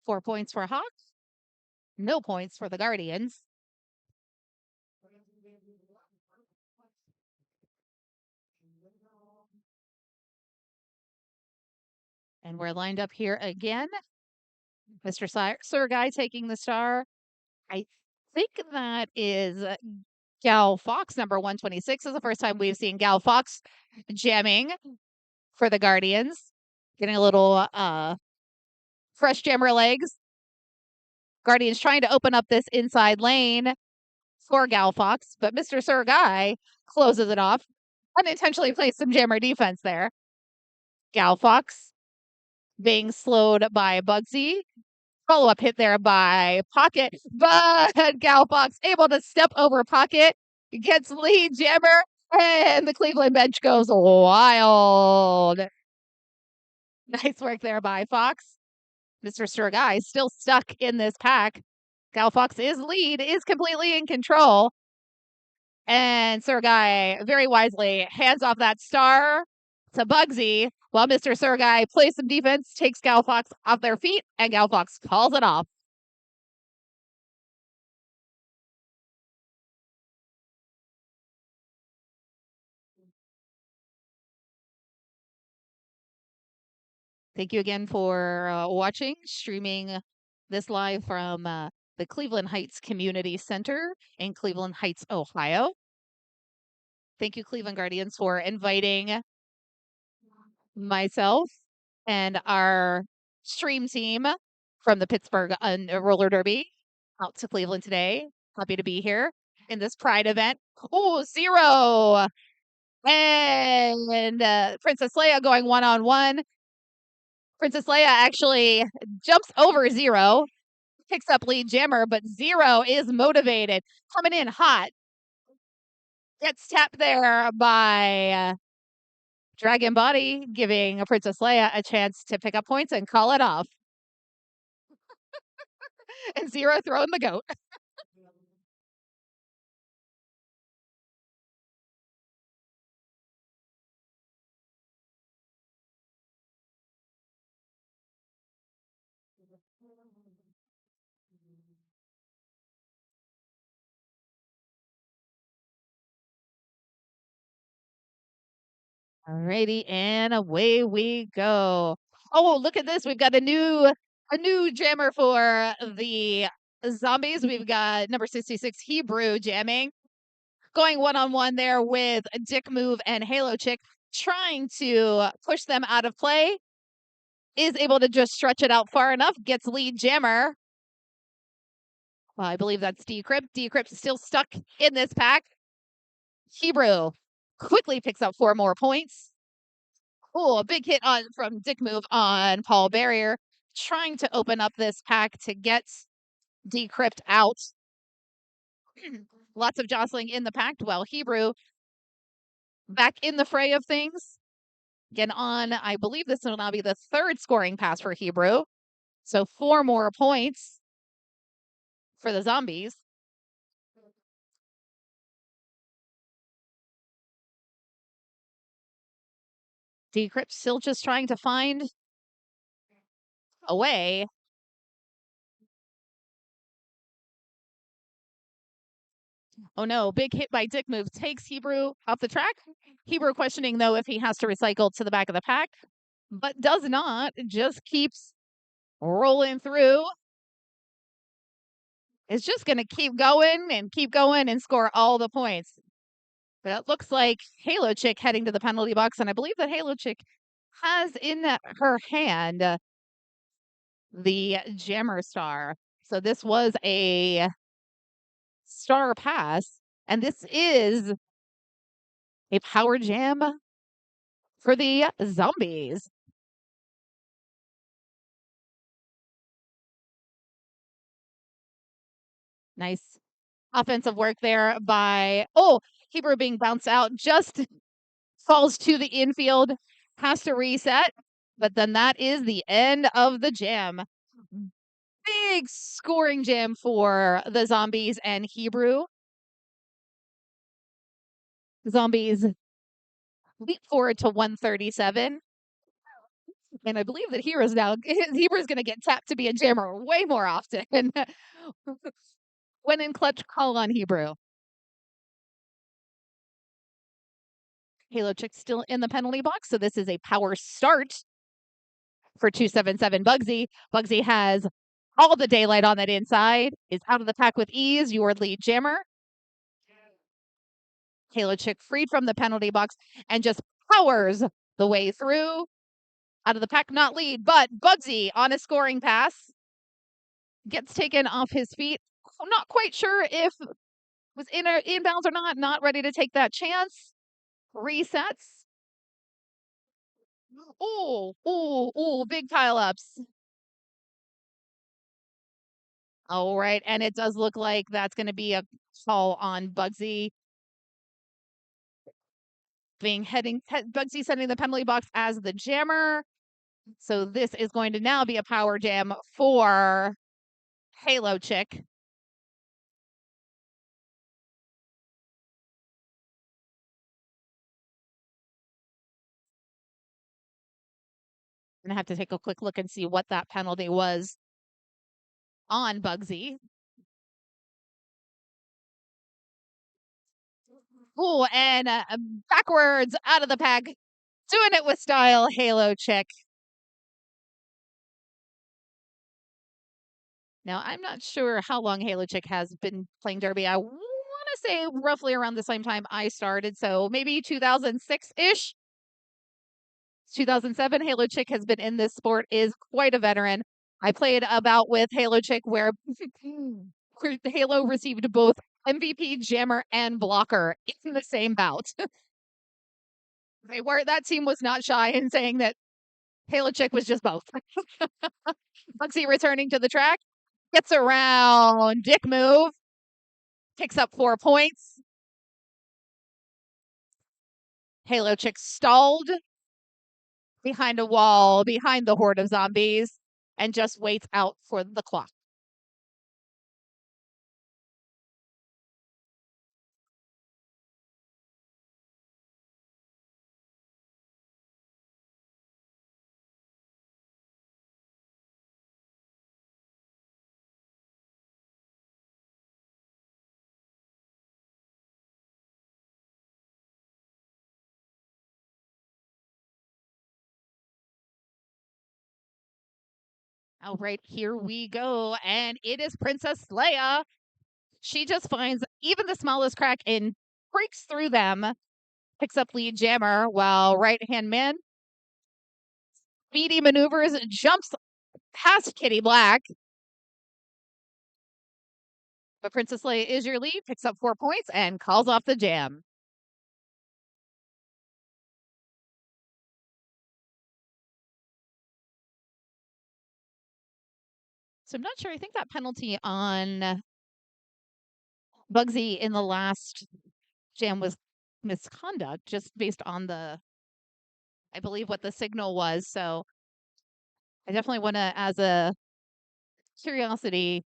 S1: Four points for Hawk, no points for the Guardians. And we're lined up here again. Mr. Sir Guy taking the star. I think that is Gal Fox, number 126. This is the first time we've seen Gal Fox jamming for the Guardians. Getting a little fresh jammer legs. Guardians trying to open up this inside lane for Gal Fox, but Mr. Sir Guy closes it off. Unintentionally placed some jammer defense there. Gal Fox being slowed by Bugsy. Follow up hit there by Pocket, but Gal Fox able to step over Pocket gets lead jammer, and the Cleveland bench goes wild. Nice work there by Fox. Mr. Sturgai still stuck in this pack. Gal Fox is completely in control. And Sturgai very wisely hands off that star to Bugsy while Mr. Sturgai plays some defense, takes Gal Fox off their feet, and Gal Fox calls it off. Thank you again for watching, streaming this live from the Cleveland Heights Community Center in Cleveland Heights, Ohio. Thank you, Cleveland Guardians, for inviting myself and our stream team from the Pittsburgh roller derby out to Cleveland today. Happy to be here in this pride event. Oh, zero. And Princess Leia going one-on-one. Princess Leia actually jumps over zero, picks up lead jammer, but zero is motivated, coming in hot. Gets tapped there by Dragon Body, giving Princess Leia a chance to pick up points and call it off. And zero throwing the goat. Alrighty, and away we go. Oh, look at this. We've got a new jammer for the zombies. We've got number 66 Hebrew jamming. Going one-on-one there with Dick Move and Halo Chick, trying to push them out of play. Is able to just stretch it out far enough, gets lead jammer. Well, I believe that's Decrypt. Decrypt still stuck in this pack. Hebrew quickly picks up 4 more points. Oh, a big hit on from Dick Move on Paul Barrier, trying to open up this pack to get Decrypt out. Lots of jostling in the pack. Well, Hebrew back in the fray of things. Again, I believe this will now be the 3rd scoring pass for Hebrew. So 4 more points for the zombies. Decrypt still just trying to find a way. Oh no, big hit by Dick Move takes Hebrew off the track. Hebrew questioning though if he has to recycle to the back of the pack, but does not, just keeps rolling through. Is just going to keep going and score all the points. But it looks like Halo Chick heading to the penalty box, and I believe that Halo Chick has in her hand the Jammer Star. So this was a star pass, and this is a power jam for the zombies. Nice offensive work there by Hebrew being bounced out, just falls to the infield, has to reset, but then that is the end of the jam. Big scoring jam for the zombies and Hebrew. Zombies leap forward to 137. And I believe that Hero's going to get tapped to be a jammer way more often. When in clutch, call on Hebrew. Halo Chick still in the penalty box, so this is a power start for 277 Bugsy. Bugsy has all the daylight on that inside, is out of the pack with ease, your lead jammer. Halo Chick freed from the penalty box and just powers the way through. Out of the pack, not lead, but Bugsy on a scoring pass gets taken off his feet. I'm not quite sure if was inbounds or not ready to take that chance. Resets. Big pile ups. All right, and it does look like that's going to be a call on Bugsy. Bugsy sending the penalty box as the jammer. So this is going to now be a power jam for Halo Chick. I'm gonna have to take a quick look and see what that penalty was on Bugsy. Oh, and backwards out of the pack, doing it with style, Halo Chick. Now, I'm not sure how long Halo Chick has been playing Derby. I want to say roughly around the same time I started, so maybe 2006 ish. 2007, Halo Chick has been in this sport, is quite a veteran. I played a bout with Halo Chick where Halo received both MVP, Jammer, and Blocker in the same bout. That team was not shy in saying that Halo Chick was just both. Bugsy returning to the track, gets around Dick Move, picks up 4 points. Halo Chick stalled behind a wall, behind the horde of zombies, and just waits out for the clock. All right, here we go. And it is Princess Leia. She just finds even the smallest crack and breaks through them, picks up lead jammer while right hand man speedy maneuvers, jumps past Kitty Black. But Princess Leia is your lead, picks up 4 points, and calls off the jam. So I'm not sure. I think that penalty on Bugsy in the last jam was misconduct, just based on I believe, what the signal was. So I definitely want to, as a curiosity,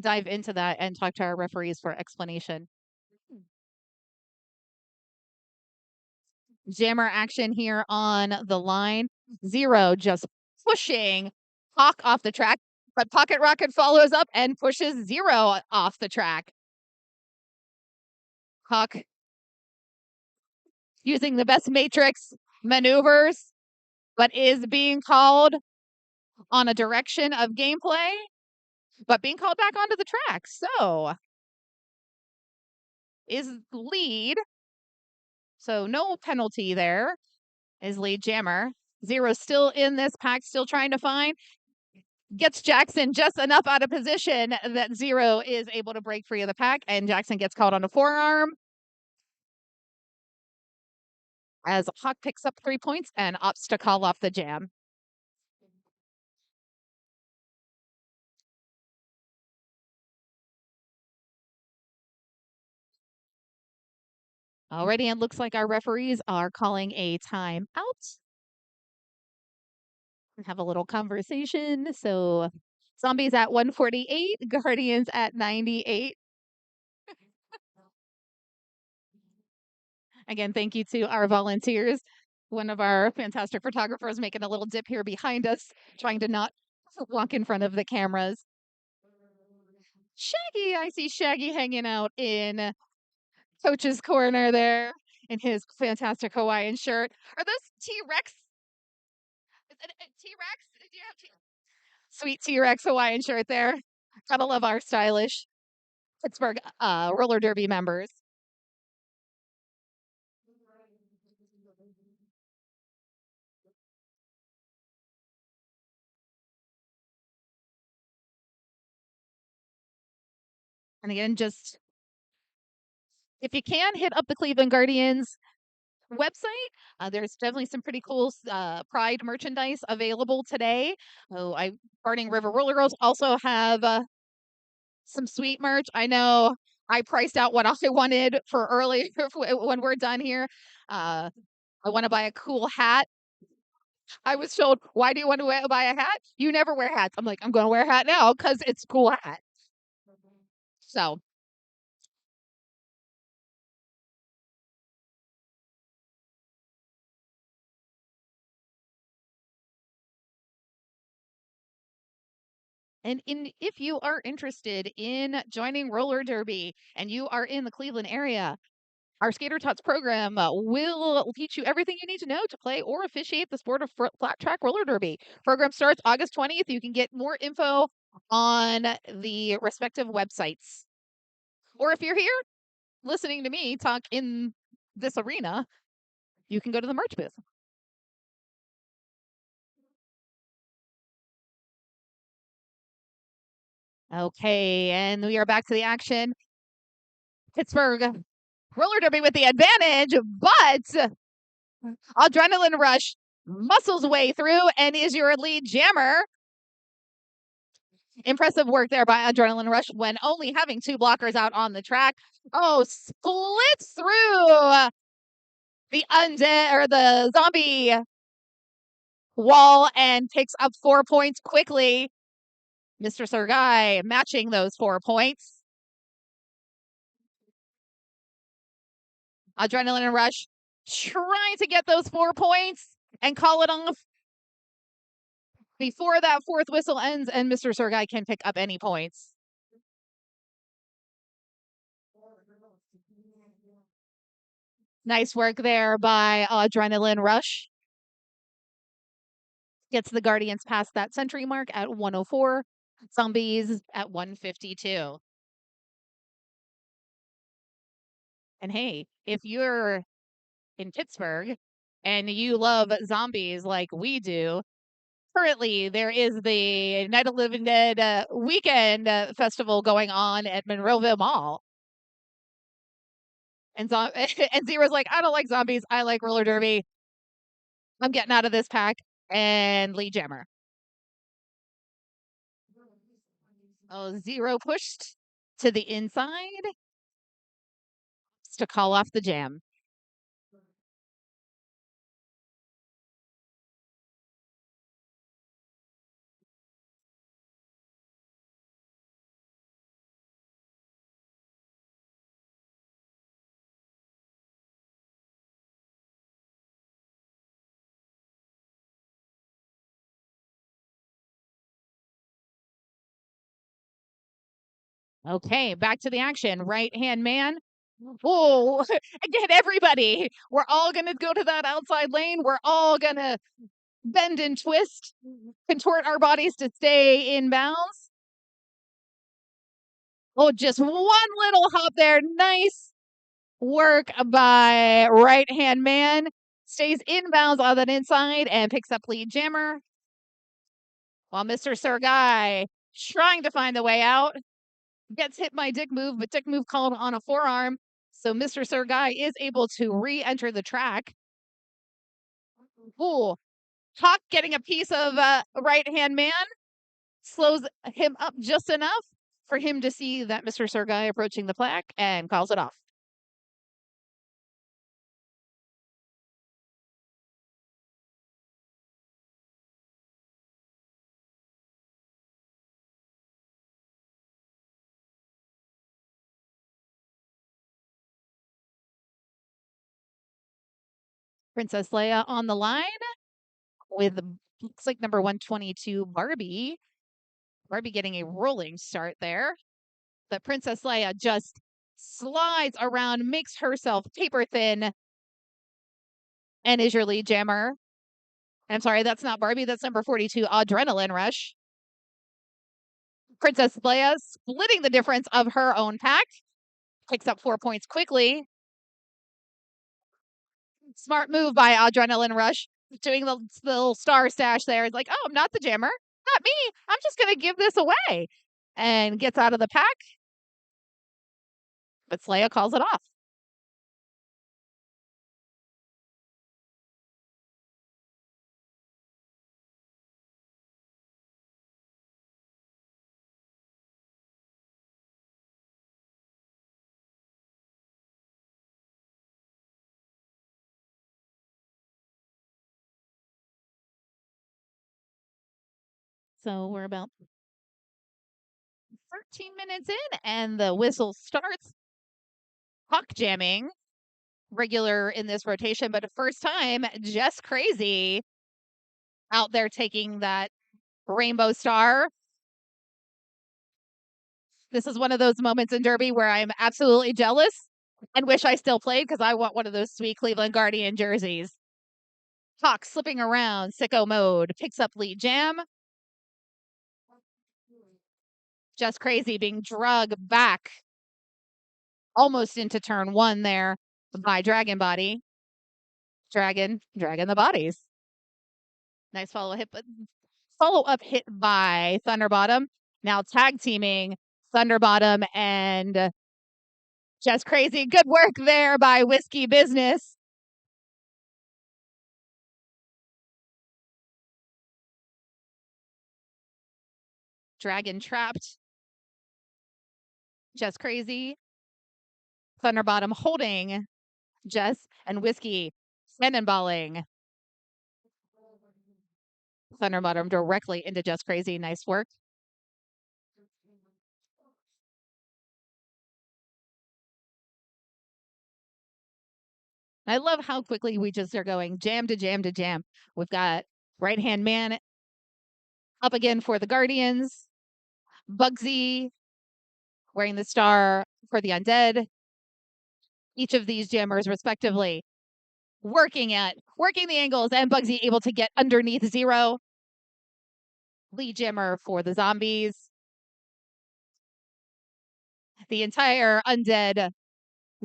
S1: dive into that and talk to our referees for explanation. Jammer action here on the line. Zero just pushing Hawk off the track, but Pocket Rocket follows up and pushes Zero off the track. Hawk using the best Matrix maneuvers, but is being called on a direction of gameplay, but being called back onto the track. So is lead. So no penalty there is lead jammer. Zero still in this pack, still trying to find. Gets Jackson just enough out of position that Zero is able to break free of the pack, and Jackson gets caught on a forearm. As Hawk picks up 3 points and opts to call off the jam. Alrighty, and looks like our referees are calling a timeout. Have a little conversation. So Zombies at 148, Guardians at 98. Again, thank you to our volunteers. One of our fantastic photographers making a little dip here behind us, trying to not walk in front of the cameras. Shaggy, I see Shaggy hanging out in Coach's corner there in his fantastic Hawaiian shirt. Are those T-Rex? Is it a T-Rex? Do you have sweet T-Rex Hawaiian shirt there? Gotta love our stylish Pittsburgh roller derby members. And again, just if you can hit up the Cleveland Guardians website. There's definitely some pretty cool Pride merchandise available today. Burning River Roller Girls also have some sweet merch. I know I priced out what I wanted for early when we're done here. I want to buy a cool hat. I was told, why do you want to buy a hat? You never wear hats. I'm like, I'm going to wear a hat now because it's a cool hat. So, if you are interested in joining roller derby and you are in the Cleveland area, our Skater Tots program will teach you everything you need to know to play or officiate the sport of flat track roller derby. Program starts August 20th. You can get more info on the respective websites. Or if you're here listening to me talk in this arena, you can go to the merch booth. Okay, and we are back to the action. Pittsburgh roller derby with the advantage, but Adrenaline Rush muscles way through and is your lead jammer. Impressive work there by Adrenaline Rush when only having two blockers out on the track. Oh, splits through the undead or the zombie wall and picks up 4 points quickly. Mr. Sergai matching those 4 points. Adrenaline Rush trying to get those 4 points and call it off before that fourth whistle ends and Mr. Sergai can pick up any points. Nice work there by Adrenaline Rush. Gets the Guardians past that century mark at 104. ZomBees at 152. And hey, if you're in Pittsburgh and you love zombies like we do, currently there is the Night of Living Dead weekend festival going on at Monroeville Mall. And and Zero's like, I don't like zombies. I like roller derby. I'm getting out of this pack. And Lee Jammer. Oh, Zero pushed to the inside to call off the jam. Okay, back to the action. Right hand man. Oh, again, everybody. We're all going to go to that outside lane. We're all going to bend and twist, contort our bodies to stay in bounds. Oh, just one little hop there. Nice work by right hand man. Stays inbounds on that inside and picks up lead jammer. While Mr. Sergai trying to find the way out. Gets hit by Dick Move, but Dick Move called on a forearm. So Mr. Sergai is able to re-enter the track. Ooh, Hawk getting a piece of right-hand man. Slows him up just enough for him to see that Mr. Sergai approaching the plaque and calls it off. Princess Leia on the line with, looks like number 122, Barbie. Barbie getting a rolling start there. But Princess Leia just slides around, makes herself paper thin, and is your lead jammer. I'm sorry, that's not Barbie. That's number 42, Adrenaline Rush. Princess Leia splitting the difference of her own pack. Picks up 4 points quickly. Smart move by Adrenaline Rush. Doing the little star stash there. It's like, oh, I'm not the jammer. Not me. I'm just going to give this away. And gets out of the pack. But Leia calls it off. So we're about 13 minutes in, and the whistle starts. Hawk jamming, regular in this rotation, but first time, just crazy out there taking that rainbow star. This is one of those moments in Derby where I'm absolutely jealous and wish I still played because I want one of those sweet Cleveland Guardian jerseys. Hawk slipping around, sicko mode, picks up lead jam. Just crazy being drugged back almost into turn one there by Dragon Body. Dragon the bodies. Nice follow up hit by Thunderbottom. Now tag teaming Thunderbottom and Just Crazy. Good work there by Whiskey Business. Dragon trapped. Just Crazy. Thunderbottom holding Jess and Whiskey cannonballing Thunderbottom directly into Just Crazy. Nice work. I love how quickly we just are going jam to jam to jam. We've got right hand man up again for the Guardians. Bugsy wearing the star for the Undead. Each of these jammers, respectively, working the angles, and Bugsy able to get underneath zero. Lead jammer for the Zombies. The entire Undead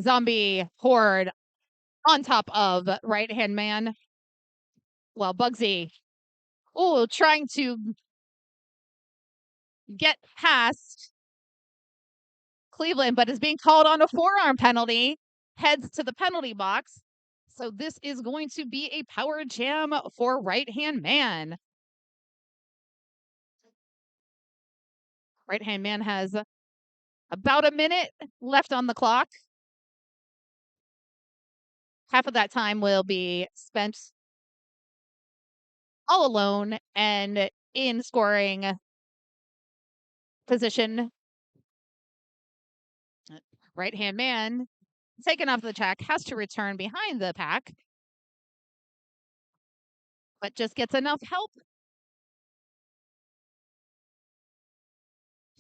S1: zombie horde on top of right hand man. While Bugsy, trying to get past Cleveland, but is being called on a forearm penalty, heads to the penalty box. So this is going to be a power jam for right hand man. Right hand man has about a minute left on the clock. Half of that time will be spent all alone and in scoring position. Right hand man taken off the track, has to return behind the pack, but just gets enough help.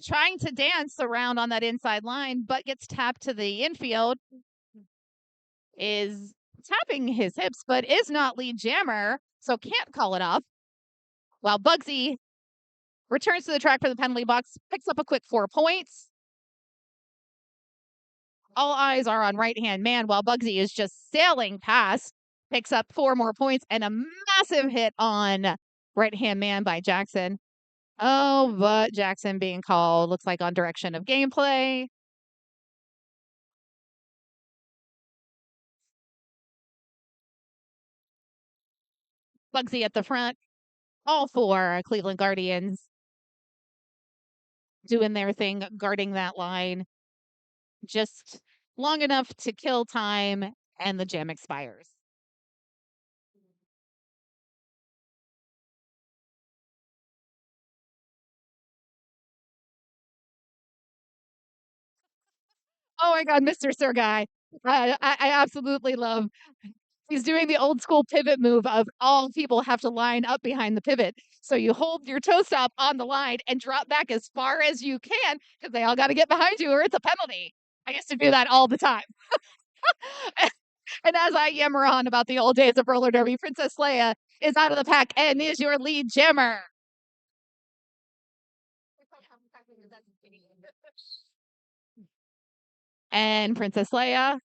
S1: Trying to dance around on that inside line, but gets tapped to the infield. Is tapping his hips, but is not lead jammer, so can't call it off. While Bugsy returns to the track for the penalty box, picks up a quick 4 points. All eyes are on right hand man while Bugsy is just sailing past, picks up 4 more points and a massive hit on right hand man by Jackson. Oh, but Jackson being called looks like on direction of gameplay. Bugsy at the front, all 4 Cleveland Guardians doing their thing, guarding that line. Just long enough to kill time, and the jam expires. Oh my God, Mr. Sir Guy. I absolutely love. He's doing the old school pivot move of all people have to line up behind the pivot. So you hold your toe stop on the line and drop back as far as you can because they all got to get behind you or it's a penalty. I used to do that all the time. And as I yammer on about the old days of roller derby, Princess Leia is out of the pack and is your lead jammer. And Princess Leia.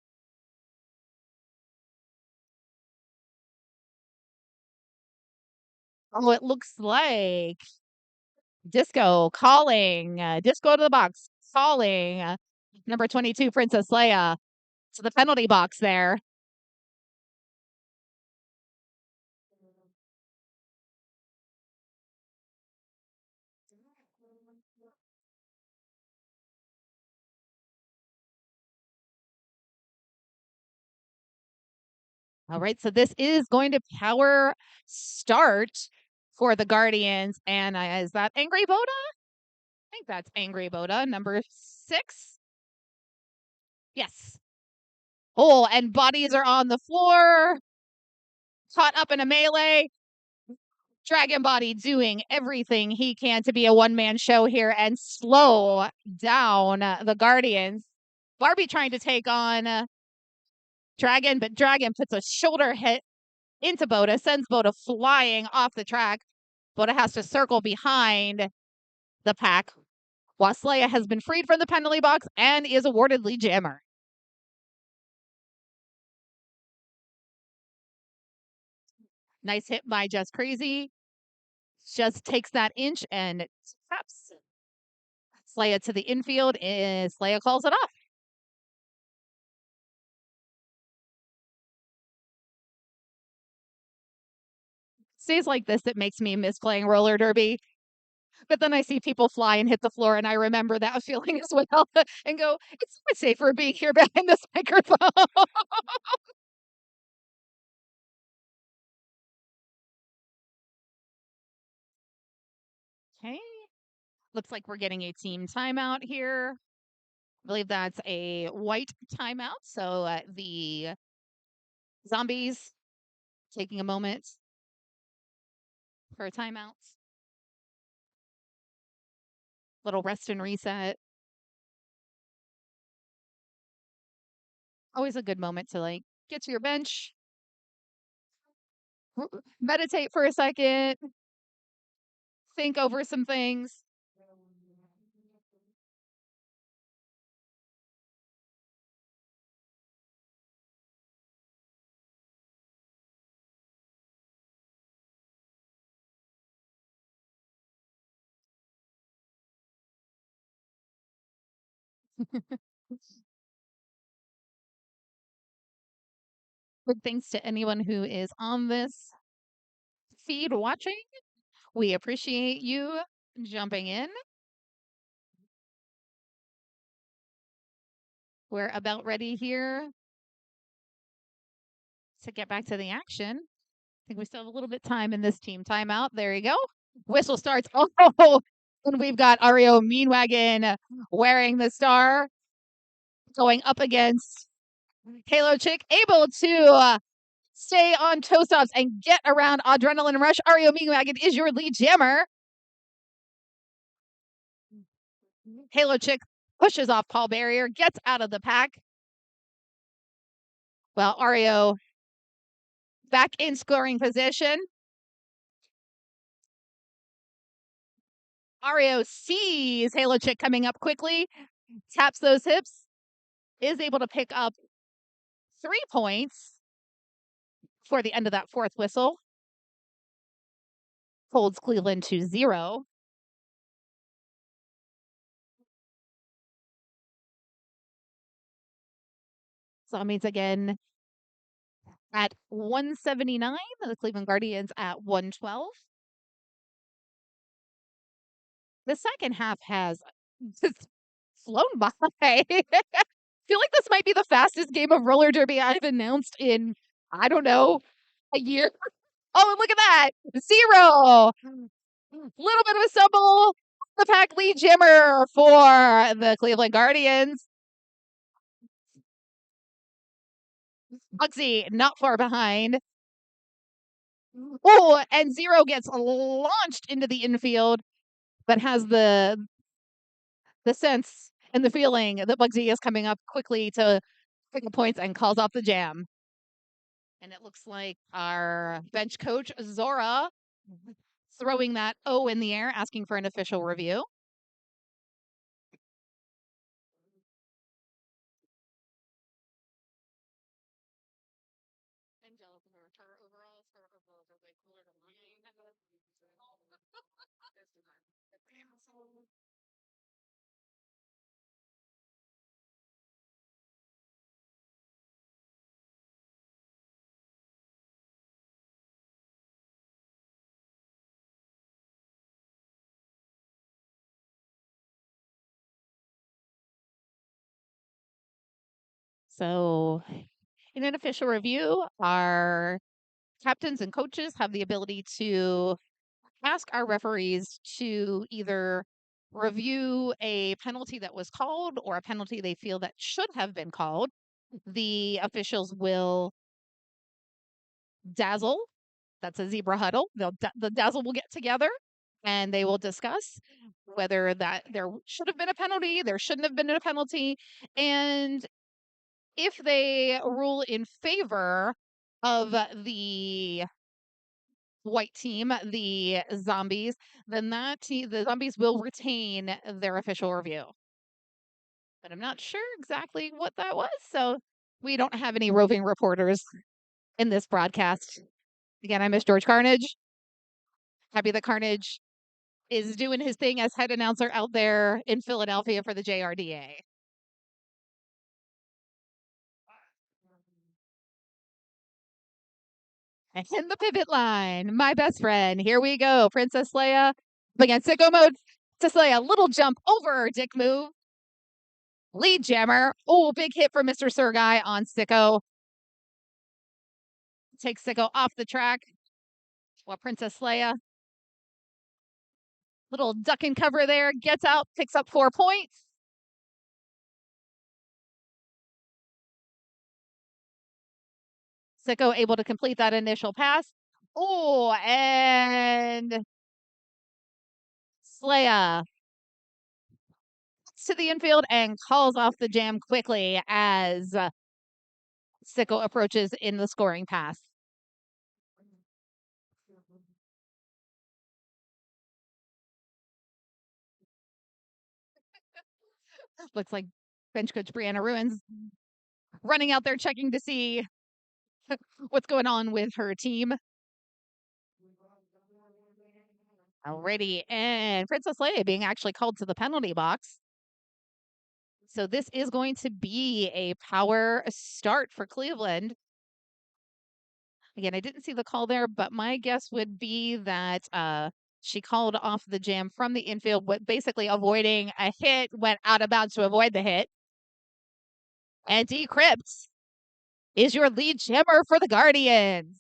S1: Oh, it looks like Disco calling. Disco to the box. Calling. Number 22, Princess Leia, to the penalty box there. All right, so this is going to power start for the Guardians. And is that Angry Boda? I think that's Angry Boda, number 6. Yes. Oh, and bodies are on the floor, caught up in a melee. Dragon Body doing everything he can to be a one-man show here and slow down the Guardians. Barbie trying to take on Dragon, but Dragon puts a shoulder hit into Boda, sends Boda flying off the track. Boda has to circle behind the pack, while Slaya has been freed from the penalty box and is awarded lead jammer. Nice hit by Just Crazy. Just takes that inch and taps Slaya to the infield. Slaya calls it off. Stays like this, it makes me miss playing roller derby. But then I see people fly and hit the floor, and I remember that feeling as well and go, it's so much safer being here behind this microphone. Okay. Looks like we're getting a team timeout here. I believe that's a white timeout. So the ZomBees taking a moment for a timeout. Little rest and reset. Always a good moment to like get to your bench, meditate for a second, think over some things. Big thanks to anyone who is on this feed watching. We appreciate you jumping in. We're about ready here to get back to the action. I think we still have a little bit time in this team timeout. There you go. Whistle starts. Oh, and we've got Ario Meanwagon wearing the star going up against Halo Chick, able to stay on toe stops and get around Adrenaline Rush. Ario Meanwagon is your lead jammer. Halo Chick pushes off Paul Barrier, gets out of the pack. Well, Ario back in scoring position. Ario sees Halo Chick coming up quickly, taps those hips, is able to pick up 3 points for the end of that fourth whistle. Holds Cleveland to 0. So that means again at 179, the Cleveland Guardians at 112. The second half has just flown by. I feel like this might be the fastest game of roller derby I've announced in, I don't know, a year. Oh, look at that. 0. Little bit of a stumble. The pack lead jammer for the Cleveland Guardians. Bugsy not far behind. Oh, and 0 gets launched into the infield, but has the sense and the feeling that Bugsy is coming up quickly to pick up points and calls off the jam. And it looks like our bench coach, Zora, throwing that O in the air, asking for an official review. I'm jealous of her overalls. Her overalls are way cooler than mine. So, in an official review, our captains and coaches have the ability to ask our referees to either review a penalty that was called or a penalty they feel that should have been called. The officials will dazzle. That's a zebra huddle. The dazzle will get together and they will discuss whether that there should have been a penalty, there shouldn't have been a penalty, and if they rule in favor of the white team, the zombies, then the zombies will retain their official review. But I'm not sure exactly what that was, so we don't have any roving reporters in this broadcast. Again, I miss George Carnage. Happy that Carnage is doing his thing as head announcer out there in Philadelphia for the JRDA. And the pivot line, my best friend. Here we go. Princess Leia against sicko mode. Princess Leia, little jump over, dick move. Lead jammer. Oh, big hit from Mr. Sergai on Sicko. Takes Sicko off the track. While Princess Leia, little duck and cover there, gets out, picks up 4 points. Sicko able to complete that initial pass. Oh, and Leia to the infield and calls off the jam quickly as Sicko approaches in the scoring pass. Looks like bench coach Brianna Ruins running out there checking to see what's going on with her team. Alrighty, and Princess Leia being actually called to the penalty box. So this is going to be a power start for Cleveland. Again, I didn't see the call there, but my guess would be that she called off the jam from the infield, basically avoiding a hit, went out of bounds to avoid the hit. And Decrypt is your lead jammer for the Guardians.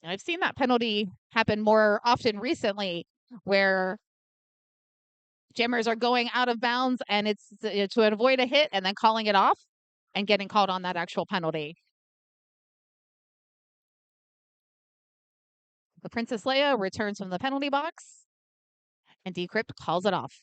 S1: And I've seen that penalty happen more often recently where jammers are going out of bounds and it's to avoid a hit and then calling it off and getting called on that actual penalty. The Princess Leia returns from the penalty box and Decrypt calls it off.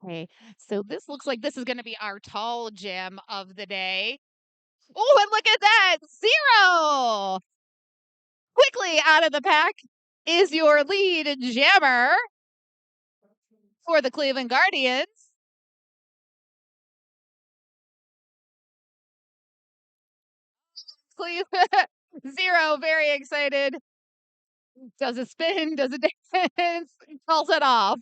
S1: Okay, so this looks like this is going to be our tall jam of the day. Oh, and look at that! 0! Quickly out of the pack is your lead jammer for the Cleveland Guardians. Cleveland 0, very excited. Does a spin, does a dance, calls it off.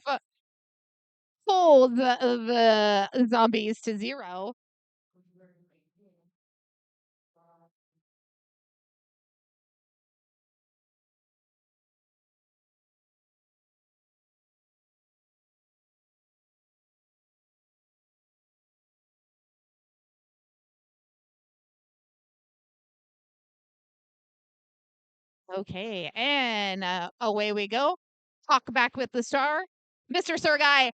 S1: Pulls the zombies to 0. Okay, and away we go. Hawk back with the star. Mr. Sergai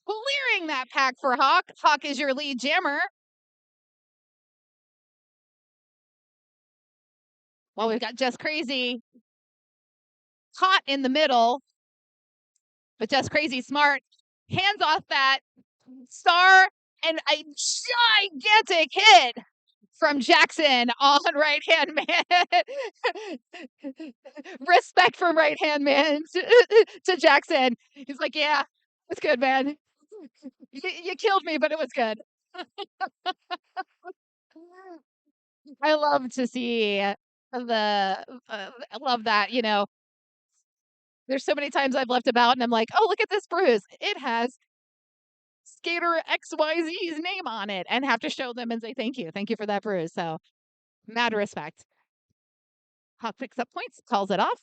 S1: clearing that pack for Hawk. Hawk is your lead jammer. Well, we've got Just Crazy caught in the middle, but Just Crazy smart. Hands off that star and a gigantic hit from Jackson on right hand man. Respect from right hand man to Jackson. He's like, yeah, it's good, man. You killed me, but it was good. I love to see I love that, There's so many times I've left about and I'm like, oh, look at this bruise. It has skater XYZ's name on it, and have to show them and say thank you. Thank you for that bruise. So mad respect. Hawk picks up points, calls it off.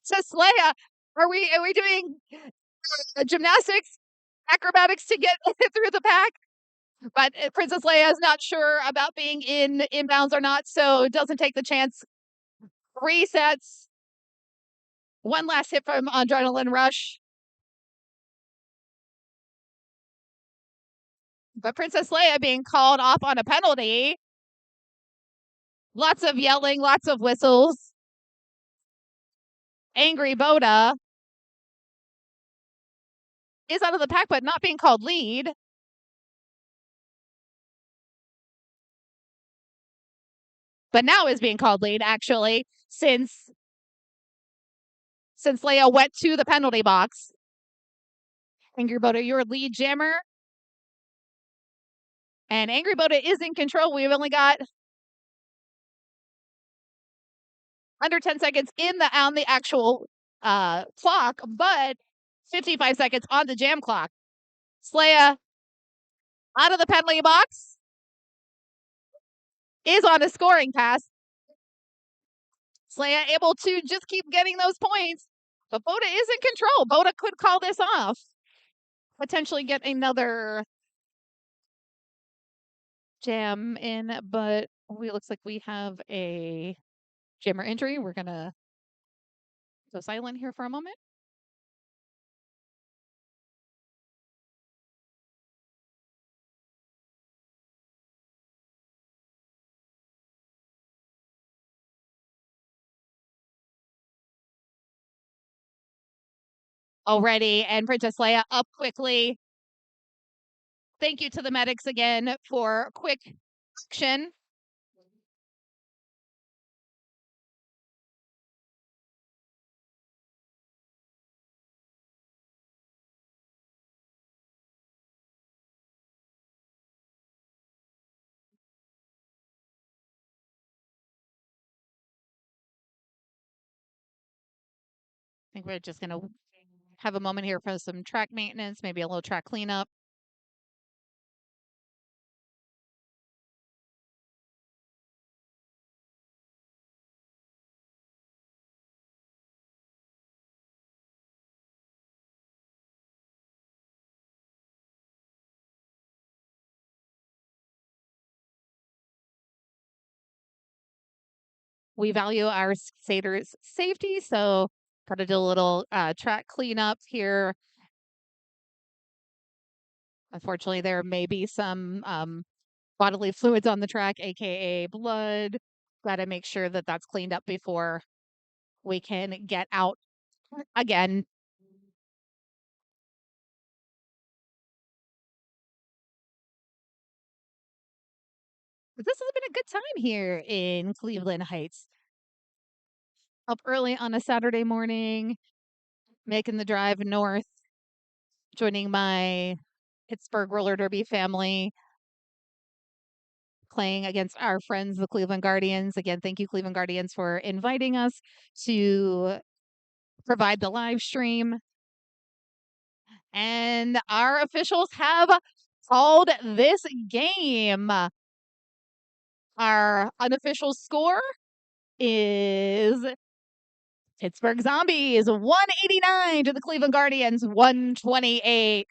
S1: Says Leia, are we doing gymnastics, acrobatics to get through the pack? But Princess Leia is not sure about being in inbounds or not, so doesn't take the chance. Resets. One last hit from Adrenaline Rush. But Princess Leia being called off on a penalty. Lots of yelling, lots of whistles. Angry Boda is out of the pack, but not being called lead. But now is being called lead, actually, since Leia went to the penalty box. Angry Boda, your lead jammer. And Angry Boda is in control. We've only got under 10 seconds on the actual clock, but 55 seconds on the jam clock. Leia out of the penalty box is on a scoring pass. Leia able to just keep getting those points, but Boda is in control. Boda could call this off, potentially get another jam in, but it looks like we have a jammer injury. We're gonna go silent here for a moment. Already, and Princess Leia up quickly. Thank you to the medics again for quick action. I think we're just going to have a moment here for some track maintenance, maybe a little track cleanup. We value our skaters' safety, so got to do a little track cleanup here. Unfortunately, there may be some bodily fluids on the track, aka blood. Got to make sure that that's cleaned up before we can get out again. But this has been a good time here in Cleveland Heights. Up early on a Saturday morning, making the drive north, joining my Pittsburgh roller derby family, playing against our friends, the Cleveland Guardians. Again, thank you, Cleveland Guardians, for inviting us to provide the live stream. And our officials have called this game. Our unofficial score is Pittsburgh ZomBees 189 to the Cleveland Guardians 128.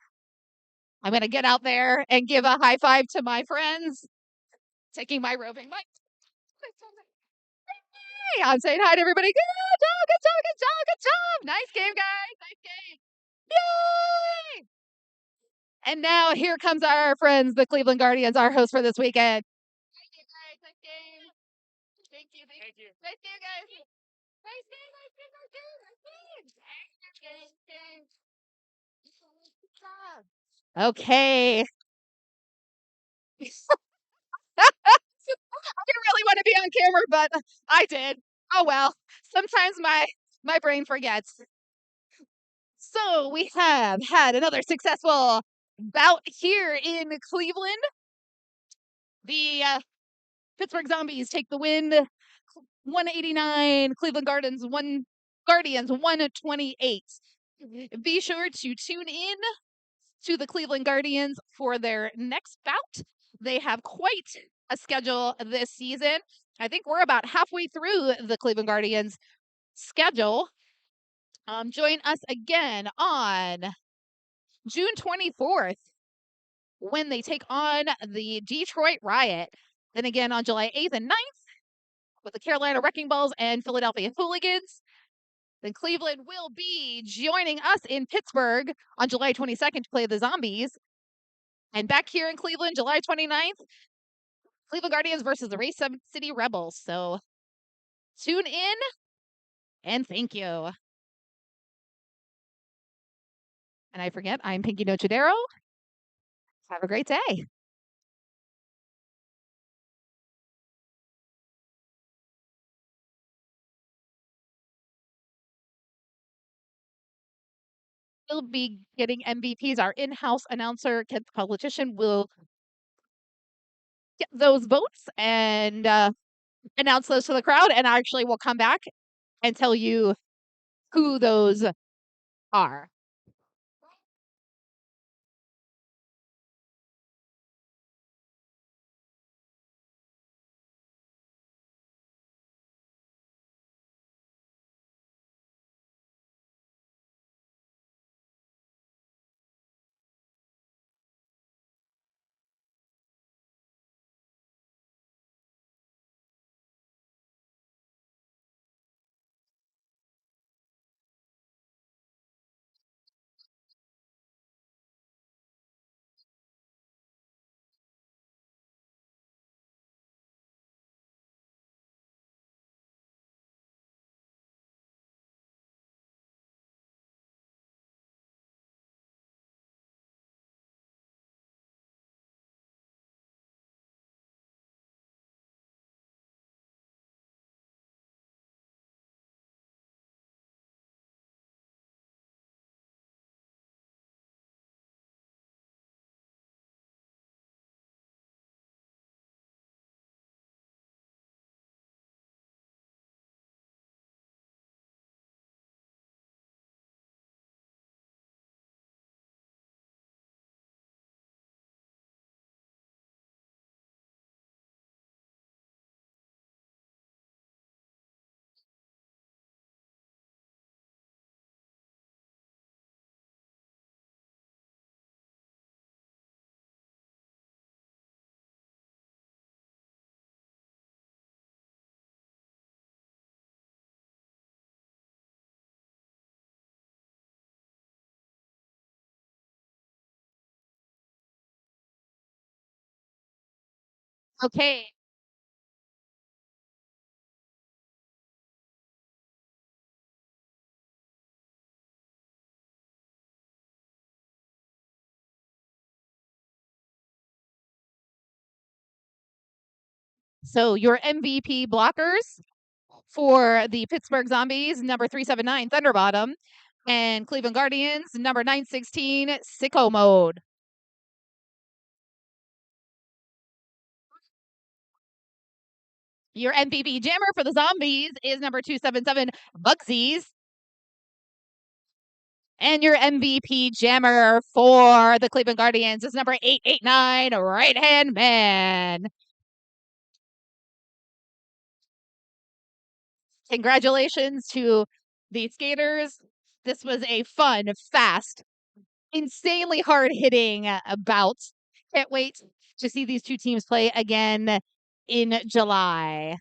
S1: I'm going to get out there and give a high five to my friends, taking my roving mic. Hey, I'm saying hi to everybody. Good job, good job, good job, good job. Nice game, guys. Nice game. Yay! And now here comes our friends, the Cleveland Guardians, our host for this weekend. Thank you, guys. Nice game. Thank you. Thank you. Nice game, guys. Nice game, nice game, nice game, nice game. Good job. Okay. I didn't really want to be on camera, but I did. Oh well. Sometimes my brain forgets. So we have had another successful Bout here in Cleveland. The Pittsburgh Zombies take the win. 189. Cleveland Guardians 128. Be sure to tune in to the Cleveland Guardians for their next bout. They have quite a schedule this season. I think we're about halfway through the Cleveland Guardians schedule. Join us again on June 24th when they take on the Detroit Riot. Then again on July 8th and 9th with the Carolina Wrecking Balls and Philadelphia Hooligans. Then Cleveland will be joining us in Pittsburgh on July 22nd to play the Zombies. And back here in Cleveland, July 29th, Cleveland Guardians versus the Race City Rebels. So tune in and thank you. And I forget, I'm Pinky Nochadero. Have a great day. We'll be getting MVPs. Our in-house announcer, Kid the Politician, will get those votes and announce those to the crowd. And actually, we'll come back and tell you who those are. Okay. So your MVP blockers for the Pittsburgh Zombies, number 379, Thunderbottom, and Cleveland Guardians, number 916, Sicko Mode. Your MVP jammer for the Zombies is number 277, Bugsies. And your MVP jammer for the Cleveland Guardians is number 889, Right Hand Man. Congratulations to the skaters. This was a fun, fast, insanely hard hitting bout. Can't wait to see these two teams play again in July.